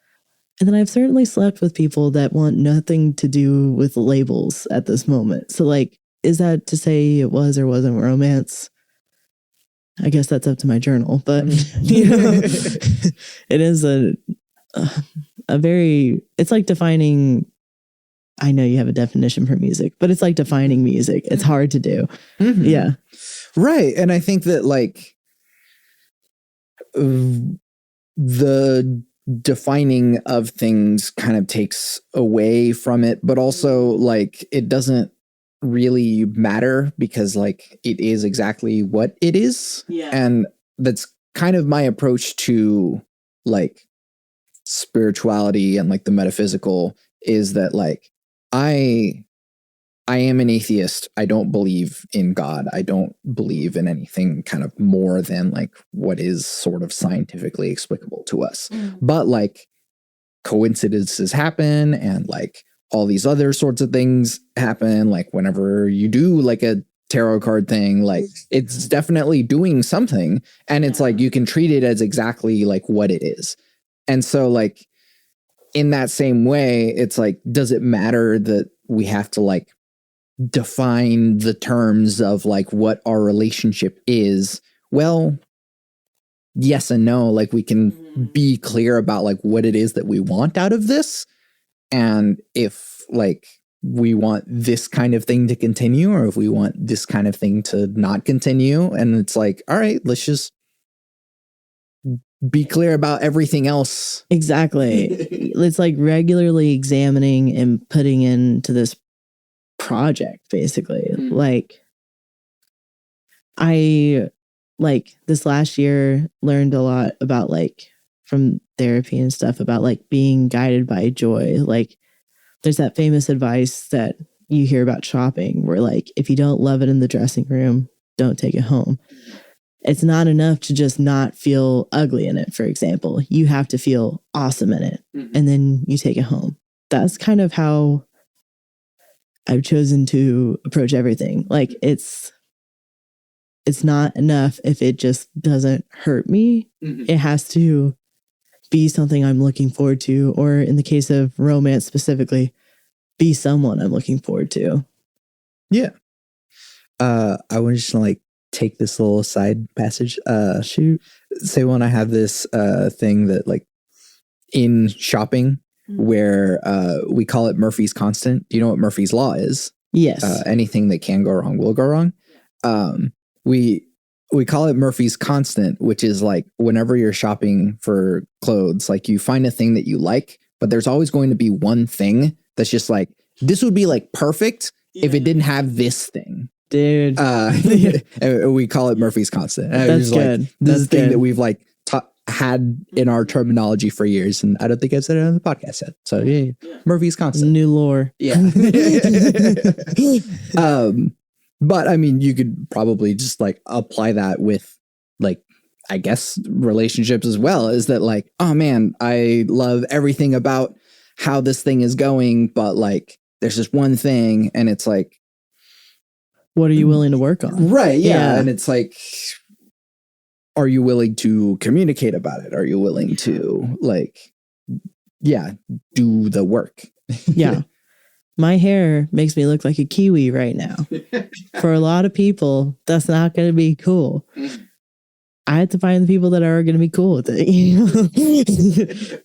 And then I've certainly slept with people that want nothing to do with labels at this moment. So, like, is that to say it was or wasn't romance? I guess that's up to my journal, but you know, it is a very, it's like defining, I know you have a definition for music, but it's like defining music. It's hard to do. Yeah. Right. And I think that like the defining of things kind of takes away from it, but also like it doesn't really matter because like it is exactly what it is. And that's kind of my approach to like spirituality and like the metaphysical, is that like I am an atheist. I don't believe in God. I don't believe in anything kind of more than like what is sort of scientifically explicable to us. But like coincidences happen, and like all these other sorts of things happen. Like whenever you do like a tarot card thing, like it's definitely doing something, and it's like you can treat it as exactly like what it is. And so like in that same way, it's like, does it matter that we have to like define the terms of like what our relationship is? Well, yes and no. Like we can be clear about like what it is that we want out of this. And if like we want this kind of thing to continue, or if we want this kind of thing to not continue, and it's like, all right, let's just be clear about everything else. Exactly. It's like regularly examining and putting into this project, basically. Like, I like this last year learned a lot about like from therapy and stuff about like being guided by joy. Like there's that famous advice that you hear about shopping where like, if you don't love it in the dressing room, don't take it home. It's not enough to just not feel ugly in it, for example. You have to feel awesome in it, and then you take it home. That's kind of how I've chosen to approach everything. Like it's not enough if it just doesn't hurt me. It has to be something I'm looking forward to, or in the case of romance specifically, be someone I'm looking forward to. Yeah. I want to just like take this little side passage. Shoot. Say when I have this thing that like in shopping where we call it Murphy's constant. Do you know what Murphy's law is? Yes. Anything that can go wrong will go wrong. We call it Murphy's constant, which is like whenever you're shopping for clothes, like you find a thing that you like, but there's always going to be one thing that's just like, this would be like perfect if it didn't have this thing. Dude. We call it Murphy's constant. That's good. Like, this is a thing that we've like had in our terminology for years, and I don't think I've said it on the podcast yet. So yeah. Murphy's constant. New lore. Yeah. But I mean, you could probably just like apply that with like, I guess relationships as well, is that like, oh man, I love everything about how this thing is going, but like there's just one thing, and it's like, what are you willing to work on? Right. Yeah. And it's like, are you willing to communicate about it? Are you willing to like, do the work? Yeah. My hair makes me look like a kiwi right now. For a lot of people, that's not going to be cool. I had to find the people that are going to be cool with it.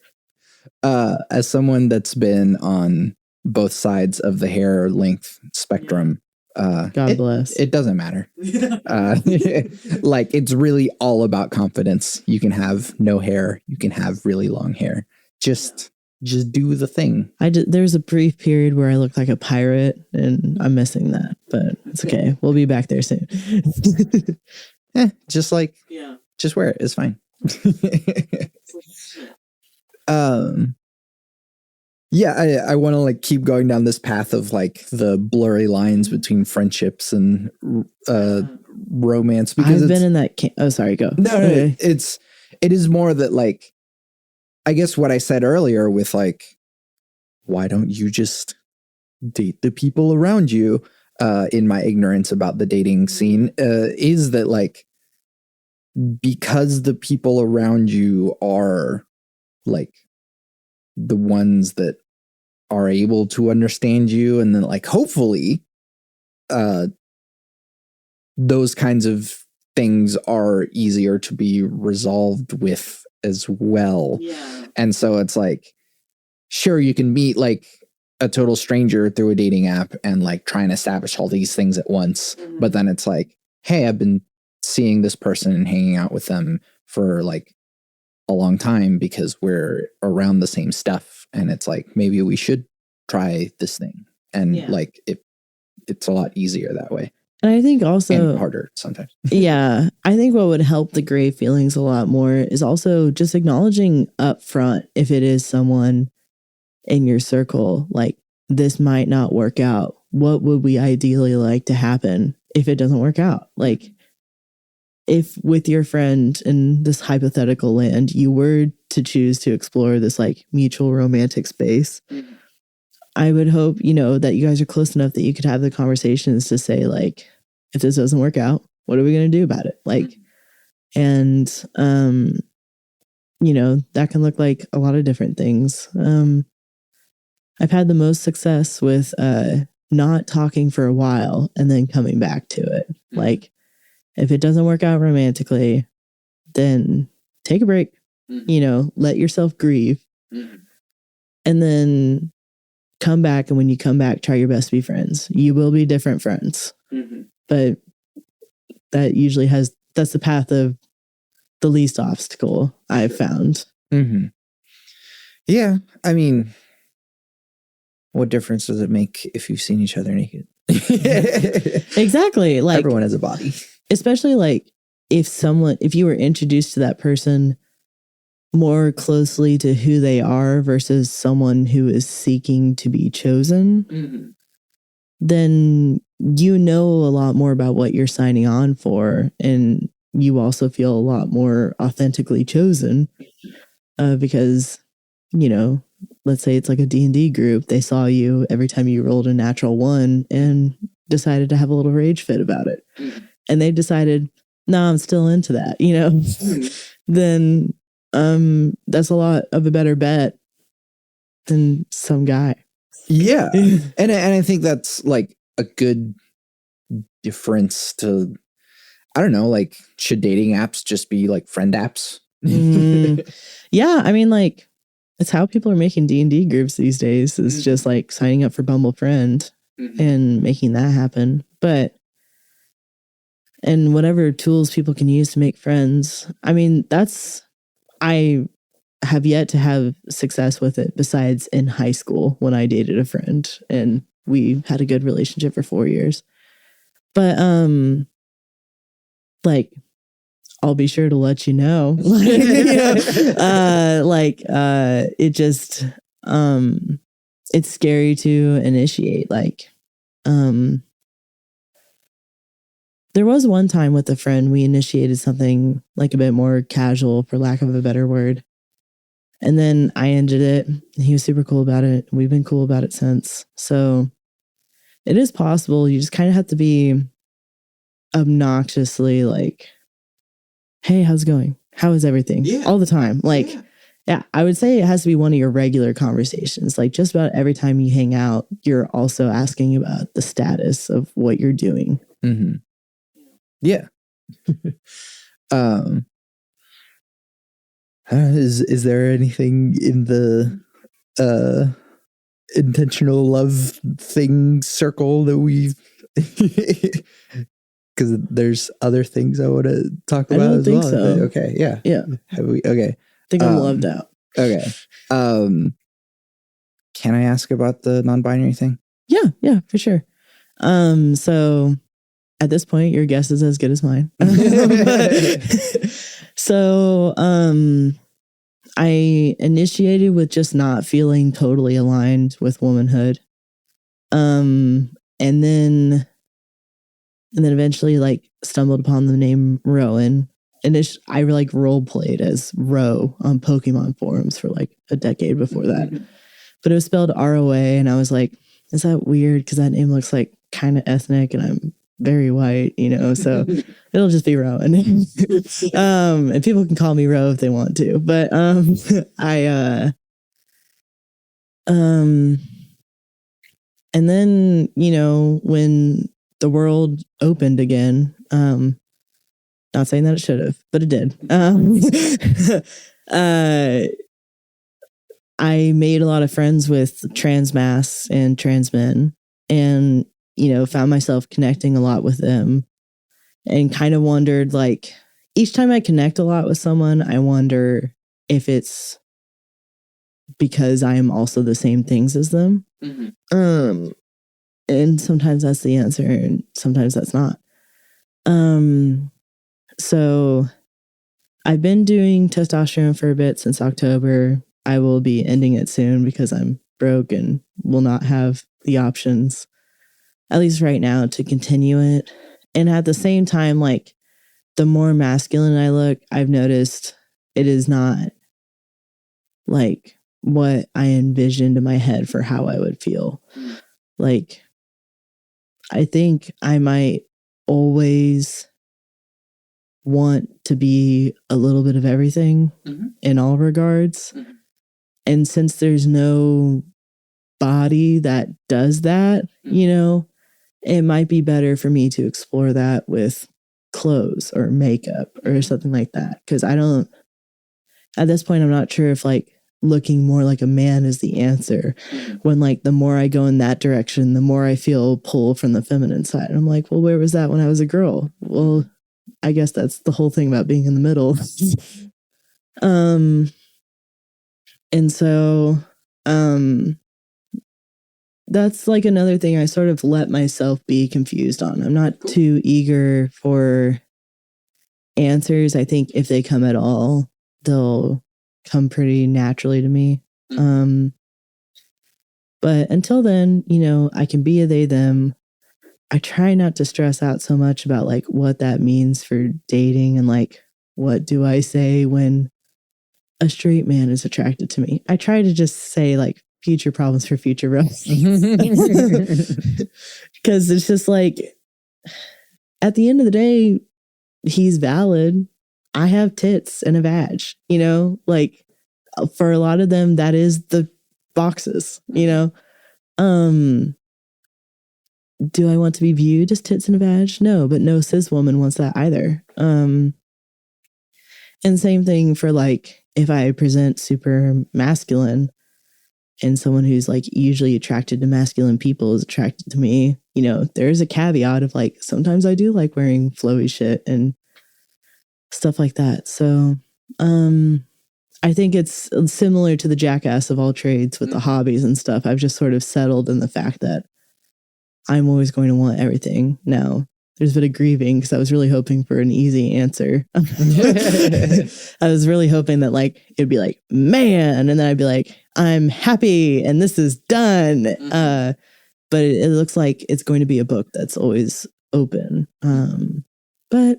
As someone that's been on both sides of the hair length spectrum, God bless. It doesn't matter. Like, it's really all about confidence. You can have no hair. You can have really long hair. Just do the thing. There's a brief period where I looked like a pirate, and I'm missing that, but it's okay. We'll be back there soon. Just wear it. It's fine. I want to like keep going down this path of like the blurry lines between friendships and romance, because I've been in that. Oh, sorry. Go. No, it is more that like, I guess what I said earlier with like, why don't you just date the people around you? In my ignorance about the dating scene, is that like, because the people around you are like the ones that are able to understand you, and then like hopefully those kinds of things are easier to be resolved with as well. And so it's like, sure, you can meet like a total stranger through a dating app and like try and establish all these things at once, but then it's like, hey, I've been seeing this person and hanging out with them for like a long time because we're around the same stuff, and it's like, maybe we should try this thing, and like it's a lot easier that way. And I think also, and harder sometimes. I think what would help the gray feelings a lot more is also just acknowledging up front, if it is someone in your circle, like, this might not work out. What would we ideally like to happen if it doesn't work out? Like, if with your friend in this hypothetical land, you were to choose to explore this like mutual romantic space, I would hope, that you guys are close enough that you could have the conversations to say, like, if this doesn't work out, what are we going to do about it? Like, and, that can look like a lot of different things. I've had the most success with not talking for a while and then coming back to it. Like, if it doesn't work out romantically, then take a break, let yourself grieve, and then come back. And when you come back, try your best to be friends. You will be different friends, but that usually that's the path of the least obstacle I've found. Yeah. I mean, what difference does it make if you've seen each other naked? Exactly. Like, everyone has a body. Especially like if you were introduced to that person more closely to who they are versus someone who is seeking to be chosen, then you know a lot more about what you're signing on for, and you also feel a lot more authentically chosen because, let's say it's like a D&D group. They saw you every time you rolled a natural one and decided to have a little rage fit about it. And they decided, no, I'm still into that, then that's a lot of a better bet than some guy. Yeah. and I think that's like a good difference to, I don't know, like, should dating apps just be like friend apps? Yeah, I mean, like, it's how people are making D&D groups these days. It's just like signing up for Bumble Friend and making that happen. And whatever tools people can use to make friends. I mean, I have yet to have success with it besides in high school when I dated a friend and we had a good relationship for 4 years. But, like, I'll be sure to let you know. It just, it's scary to initiate. Like, there was one time with a friend, we initiated something like a bit more casual, for lack of a better word. And then I ended it. And he was super cool about it. We've been cool about it since. So it is possible. You just kind of have to be obnoxiously like, hey, how's it going? How is everything? Yeah. All the time. Like, yeah, I would say it has to be one of your regular conversations. Like just about every time you hang out, you're also asking about the status of what you're doing. Mm-hmm. Yeah. Is there anything in the intentional love thing circle that we've because there's other things I want to talk about as well. So. Okay, yeah. Have we? Okay. I think I'm loved out. Okay. Can I ask about the non-binary thing? Yeah, for sure. So at this point, your guess is as good as mine. So, I initiated with just not feeling totally aligned with womanhood. And then eventually like stumbled upon the name Rowan. And I like role played as Ro on Pokemon forums for like a decade before that. But it was spelled ROA, and I was like, is that weird? Because that name looks like kind of ethnic, and I'm very white, so it'll just be Rowan. And people can call me Ro if they want to. But and then, when the world opened again, not saying that it should have, but it did. I made a lot of friends with trans masks and trans men, and, found myself connecting a lot with them, and kind of wondered, like, each time I connect a lot with someone, I wonder if it's because I am also the same things as them. Mm-hmm. And sometimes that's the answer, and sometimes that's not. So I've been doing testosterone for a bit since October. I will be ending it soon because I'm broke and will not have the options, at least right now, to continue it. And at the same time, like, the more masculine I look, I've noticed it is not like what I envisioned in my head for how I would feel. Like, I think I might always want to be a little bit of everything in all regards. And since there's no body that does that, it might be better for me to explore that with clothes or makeup or something like that. Because at this point, I'm not sure if like looking more like a man is the answer. When like the more I go in that direction, the more I feel pull from the feminine side. And I'm like, well, where was that when I was a girl? Well, I guess that's the whole thing about being in the middle. And so, that's like another thing I sort of let myself be confused on. I'm not too eager for answers. I think if they come at all, they'll come pretty naturally to me. But until then, I can be a they, them. I try not to stress out so much about like what that means for dating and like, what do I say when a straight man is attracted to me? I try to just say like future problems for future roles. Because it's just like, at the end of the day, he's valid. I have tits and a vag, like for a lot of them, that is the boxes, Do I want to be viewed as tits and a vag? No, but no cis woman wants that either. And same thing for like, if I present super masculine and someone who's like usually attracted to masculine people is attracted to me, there's a caveat of like, sometimes I do like wearing flowy shit and stuff like that. So, I think it's similar to the jackass of all trades with the hobbies and stuff. I've just sort of settled in the fact that I'm always going to want everything. Now, there's a bit of grieving because I was really hoping for an easy answer. I was really hoping that like it'd be like, man, and then I'd be like, I'm happy and this is done. But it looks like it's going to be a book that's always open. But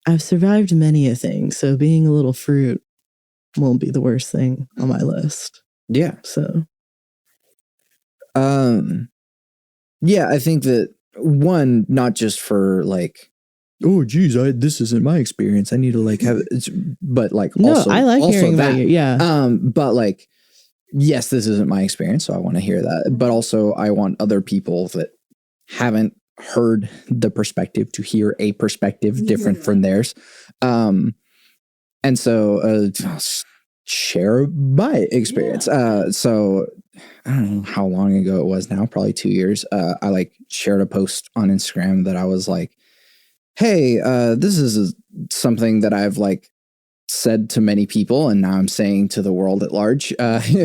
I've survived many a thing, so being a little fruit won't be the worst thing on my list. Yeah. So, yeah, I think that one, not just for like, oh geez, this isn't my experience, I need to like have it, but like no, also I like also hearing that, about you. Yeah. but like, yes, this isn't my experience, so I want to hear that, but also I want other people that haven't heard the perspective to hear a perspective different from theirs. And so I'll share my experience. So I don't know how long ago it was now, probably 2 years. I like shared a post on Instagram that I was like, hey, this is something that I've like said to many people, and now I'm saying to the world at large,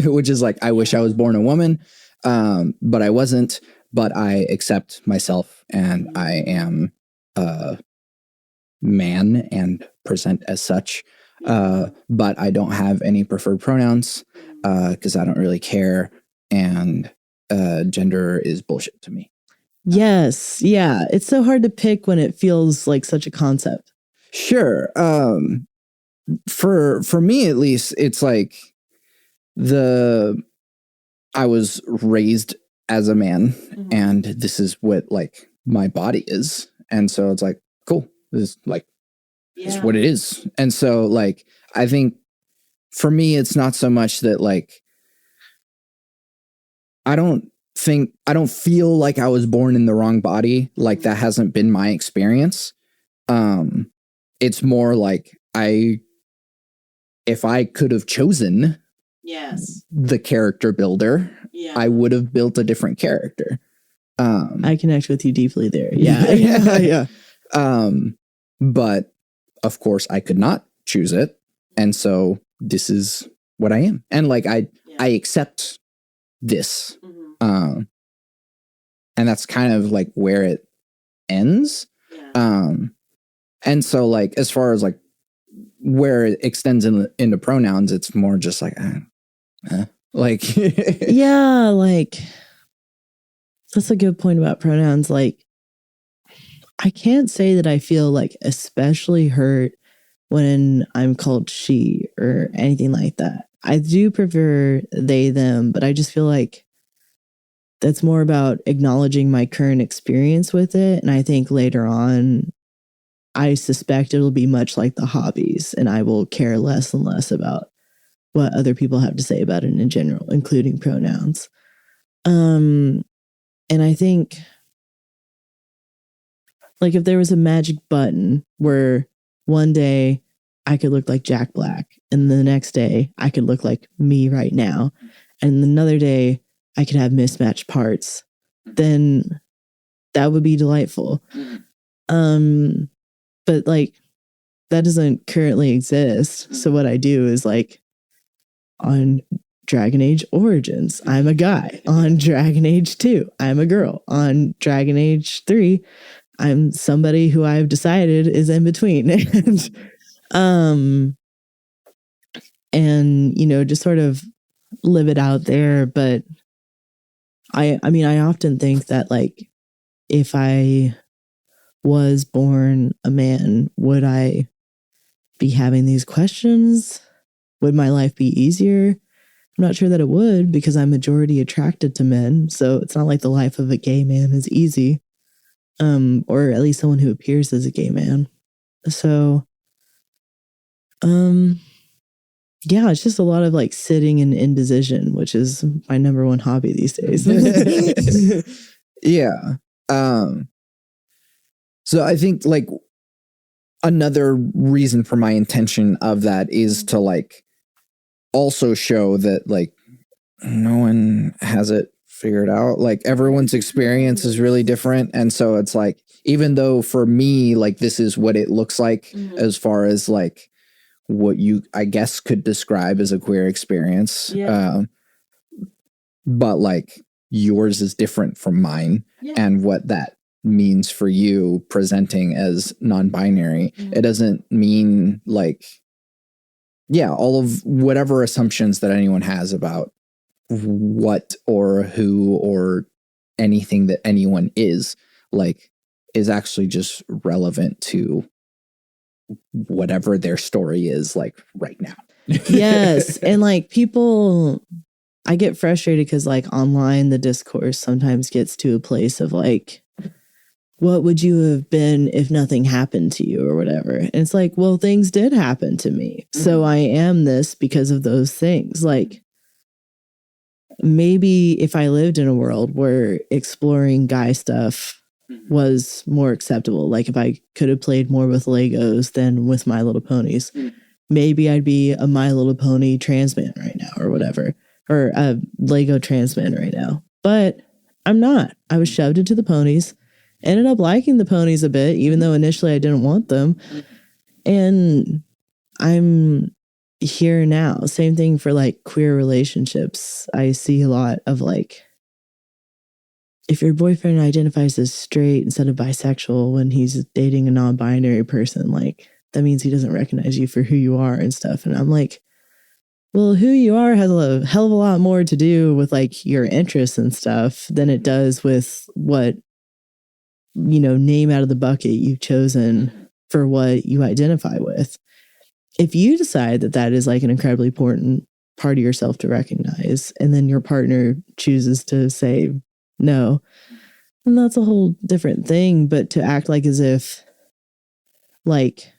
which is like, I wish I was born a woman, but I wasn't, but I accept myself and I am a man and present as such. But I don't have any preferred pronouns because I don't really care. And gender is bullshit to me. Yes. Yeah. It's so hard to pick when it feels like such a concept. Sure. For me at least, it's like I was raised as a man, and this is what like my body is, and so it's like, cool, this is like is what it is. And so like I think for me it's not so much that like I don't feel like I was born in the wrong body, like that hasn't been my experience. It's more like if I could have chosen the character builder, I would have built a different character. I connect with you deeply there. Yeah. But of course I could not choose it. And so this is what I am. And like, I accept this. And that's kind of like where it ends. And so like, as far as like where it extends into pronouns, it's more just like, like, yeah, like that's a good point about pronouns. Like, I can't say that I feel like especially hurt when I'm called she or anything like that. I do prefer they, them, but I just feel like that's more about acknowledging my current experience with it. And I think later on, I suspect it'll be much like the hobbies, and I will care less and less about what other people have to say about it in general, including pronouns. And I think, like, if there was a magic button where one day I could look like Jack Black, and the next day I could look like me right now, and another day I could have mismatched parts, then that would be delightful. But like, that doesn't currently exist. So what I do is like, on Dragon Age Origins, I'm a guy. On Dragon Age 2, I'm a girl. On Dragon Age 3, I'm somebody who I've decided is in between. And you know, just sort of live it out there. But I mean, I often think that like, if I was born a man, would I be having these questions? Would my life be easier? I'm not sure that it would, because I'm majority attracted to men. So it's not like the life of a gay man is easy. Or at least someone who appears as a gay man. So, yeah, it's just a lot of like sitting in indecision, which is my number one hobby these days. Yeah. So I think like another reason for my intention of that is to like also show that like no one has it figured out. Like everyone's experience is really different. And so it's like, even though for me, like this is what it looks like as far as like what you, I guess, could describe as a queer experience. Yeah. But like yours is different from mine. Yeah. And what that means for you presenting as non-binary, it doesn't mean like, yeah, all of whatever assumptions that anyone has about what or who or anything that anyone is like is actually just relevant to whatever their story is like right now. Yes. And like people, I get frustrated because like online, the discourse sometimes gets to a place of like, what would you have been if nothing happened to you or whatever? And it's like, well, things did happen to me. So I am this because of those things. Like maybe if I lived in a world where exploring guy stuff was more acceptable, like if I could have played more with Legos than with My Little Ponies, maybe I'd be a My Little Pony trans man right now or whatever, or a Lego trans man right now. But I'm not. I was shoved into the ponies, ended up liking the ponies a bit, even though initially I didn't want them. And I'm here now. Same thing for like queer relationships. I see a lot of like, if your boyfriend identifies as straight instead of bisexual when he's dating a non-binary person, like that means he doesn't recognize you for who you are and stuff. And I'm like, well, who you are has a hell of a lot more to do with like your interests and stuff than it does with what, you know, name out of the bucket you've chosen for what you identify with. If you decide that that is like an incredibly important part of yourself to recognize, and then your partner chooses to say no, and that's a whole different thing. But to act like as if like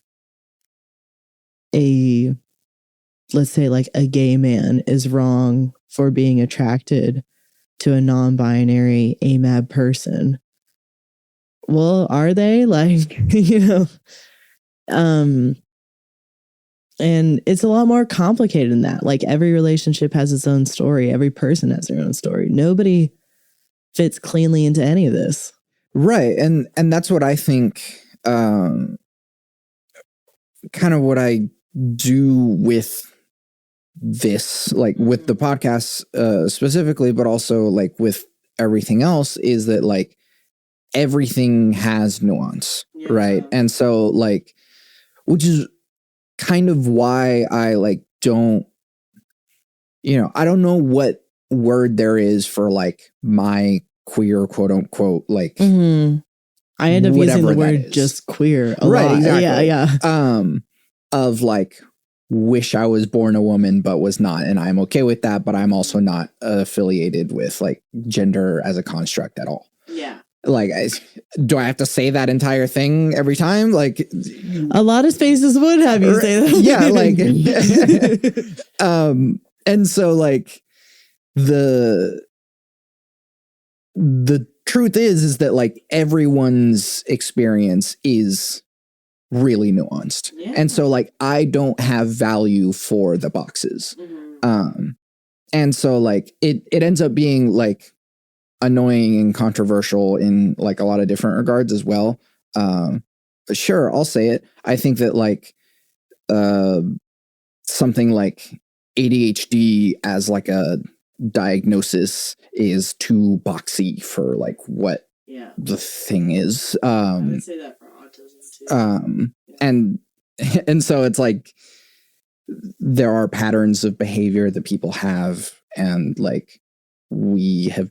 let's say like a gay man is wrong for being attracted to a non-binary AMAB person. Well, are they? Like, you know, and it's a lot more complicated than that. Like every relationship has its own story. Every person has their own story. Nobody fits cleanly into any of this. Right. And that's what I think, kind of what I do with this, like with the podcast specifically, but also like with everything else, is that like everything has nuance, right? And so like, which is kind of why I like don't, you know, I don't know what word there is for like my queer quote unquote like I end up using the word is. just queer a right lot. exactly Yeah of like wish I was born a woman but was not, and I'm okay with that, but I'm also not affiliated with like gender as a construct at all. Like, do I have to say that entire thing every time? Like, a lot of spaces would have you say that. Yeah, like, and so like the truth is that like everyone's experience is really nuanced, and so like I don't have value for the boxes, and so like it ends up being like annoying and controversial in like a lot of different regards as well. But sure, I'll say it. I think that like something like ADHD as like a diagnosis is too boxy for like what the thing is. I would say that for autism too. And so it's like there are patterns of behavior that people have, and like we have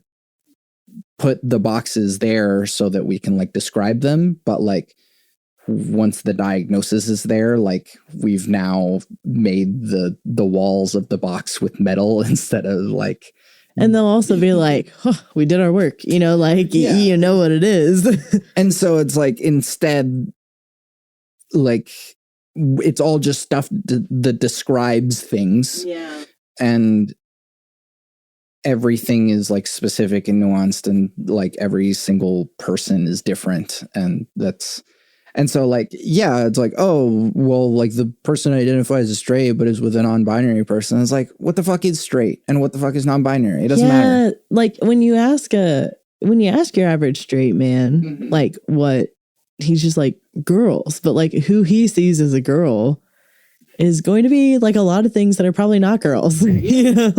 put the boxes there so that we can like describe them, but like once the diagnosis is there, like we've now made the walls of the box with metal instead of like. And they'll also be like, we did our work, you know, like you know what it is. And so it's like instead, like it's all just stuff that describes things, and everything is like specific and nuanced, and like every single person is different, and so like it's like, oh well, like the person identifies as straight but is with a non-binary person. It's like, what the fuck is straight and what the fuck is non-binary? It doesn't matter. Like when you ask your average straight man, like what, he's just like girls, but like who he sees as a girl is going to be like a lot of things that are probably not girls, you know,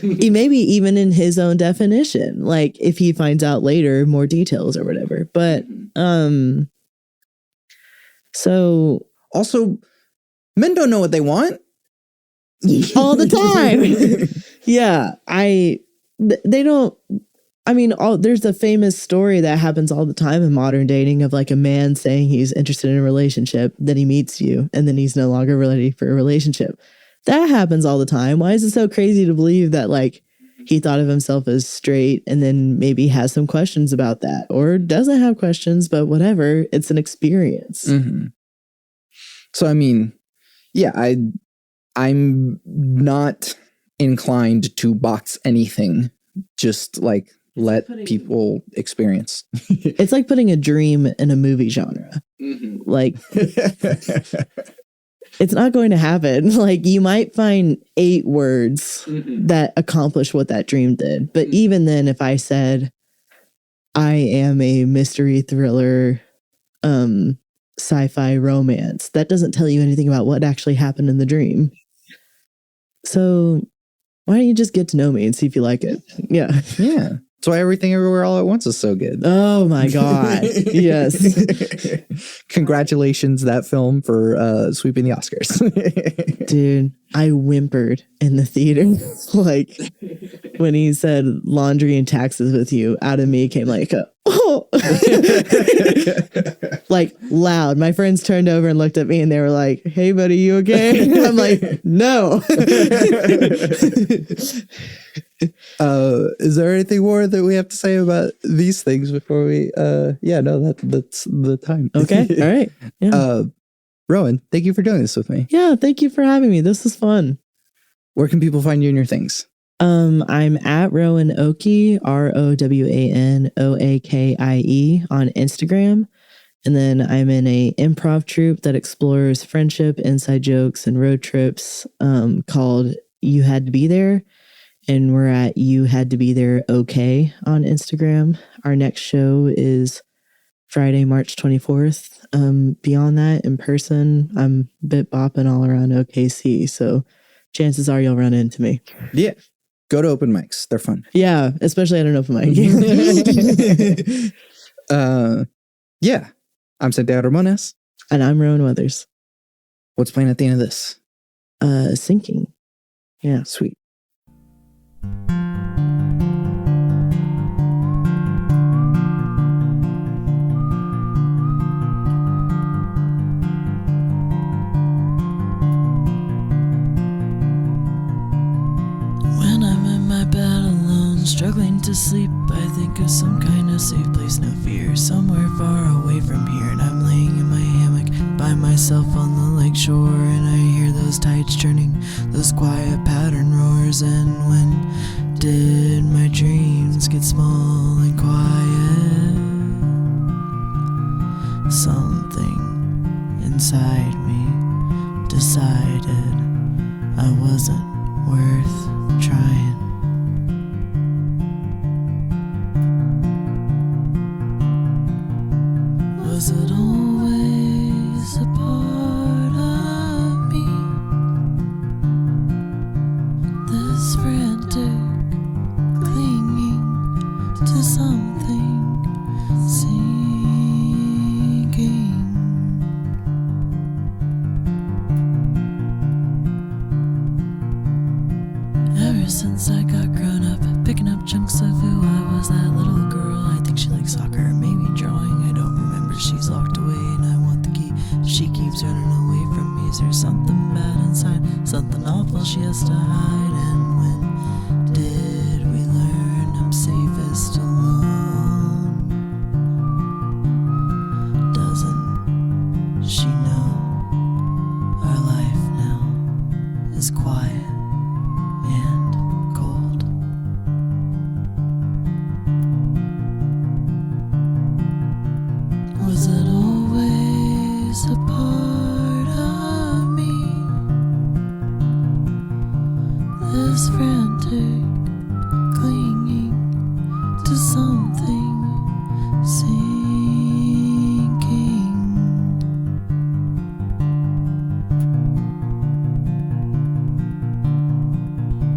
maybe even in his own definition, like if he finds out later more details or whatever. But so also men don't know what they want all the time. They don't. I mean, there's the famous story that happens all the time in modern dating of like a man saying he's interested in a relationship, then he meets you, and then he's no longer ready for a relationship. That happens all the time. Why is it so crazy to believe that like he thought of himself as straight and then maybe has some questions about that, or doesn't have questions, but whatever, it's an experience. Mm-hmm. So, I mean, yeah, I'm not inclined to box anything. Just like let people experience. It's like putting a dream in a movie genre. Mm-hmm. Like, it's not going to happen. Like, you might find 8 words that accomplish what that dream did. But even then, if I said, I am a mystery thriller, sci-fi romance, that doesn't tell you anything about what actually happened in the dream. So why don't you just get to know me and see if you like it? Yeah. Yeah. That's why Everything Everywhere All at Once is so good. Oh my God. Yes. Congratulations, that film, for sweeping the Oscars. Dude, I whimpered in the theater. Like when he said laundry and taxes with you, out of me came like oh. Like loud. My friends turned over and looked at me and they were like, hey buddy, you okay? I'm like, no. Is there anything more that we have to say about these things before we that's the time. Okay. All right. Yeah. Rowan, thank you for doing this with me. Yeah, thank you for having me. This is fun. Where can people find you and your things? I'm at Rowan Oakie, ROWANOAKIE on Instagram. And then I'm in a improv troupe that explores friendship, inside jokes, and road trips called You Had to Be There. And we're at You Had to Be There OK on Instagram. Our next show is Friday, March 24th. Beyond that, in person, I'm bit bopping all around OKC. So chances are you'll run into me. Yeah. Go to open mics. They're fun. Yeah, especially at an open mic. Yeah. I'm Santiago Ramones. And I'm Rowan Weathers. What's playing at the end of this? Sinking. Yeah. Sweet. Struggling to sleep, I think of some kind of safe place, no fear, somewhere far away from here. And I'm laying in my hammock by myself on the lake shore, and I hear those tides churning, those quiet pattern roars. And when did my dreams get small and quiet? Something inside me decided I wasn't worth trying. Was it always a part of me? This frantic clinging to something sinking. Ever since I got grown up, picking up chunks of who I was, that little girl. I think she likes soccer, maybe drawing, I don't remember. She's locked away and I want the key. She keeps running away from me. Is there something bad inside? Something awful she has to hide? And when did we learn I'm safest alone? Doesn't she know our life now is quiet and cold? Was it always a part of me? This frantic clinging to something sinking.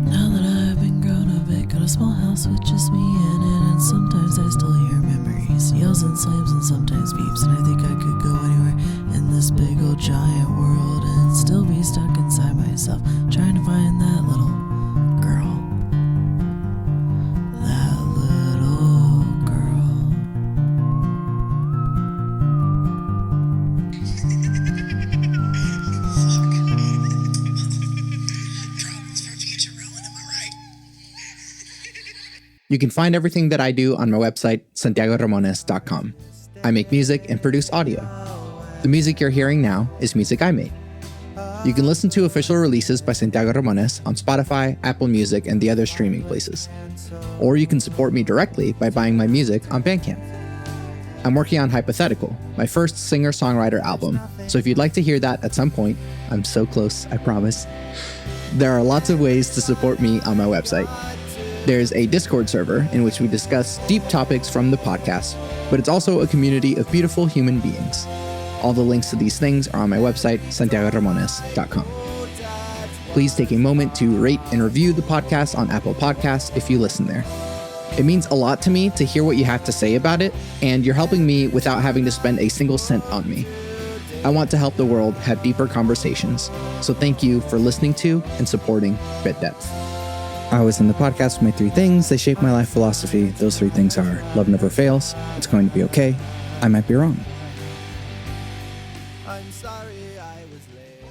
Now that I've been grown a bit, got a small house with just me in it, and sometimes I still hear memories, yells and slams and sometimes beeps, and I think I could go anywhere in this big old giant world and still be stuck inside myself, trying to find that little girl. That little girl. You can find everything that I do on my website, santiagoramones.com. I make music and produce audio. The music you're hearing now is music I made. You can listen to official releases by Santiago Ramones on Spotify, Apple Music, and the other streaming places. Or you can support me directly by buying my music on Bandcamp. I'm working on Hypothetical, my first singer-songwriter album, so if you'd like to hear that at some point, I'm so close, I promise. There are lots of ways to support me on my website. There's a Discord server in which we discuss deep topics from the podcast, but it's also a community of beautiful human beings. All the links to these things are on my website, santiagoramones.com. Please take a moment to rate and review the podcast on Apple Podcasts if you listen there. It means a lot to me to hear what you have to say about it, and you're helping me without having to spend a single cent on me. I want to help the world have deeper conversations, so thank you for listening to and supporting Bit Depth. I was in the podcast with my 3 things. They shape my life philosophy. Those 3 things are: love never fails, it's going to be okay, I might be wrong. I'm sorry I was late.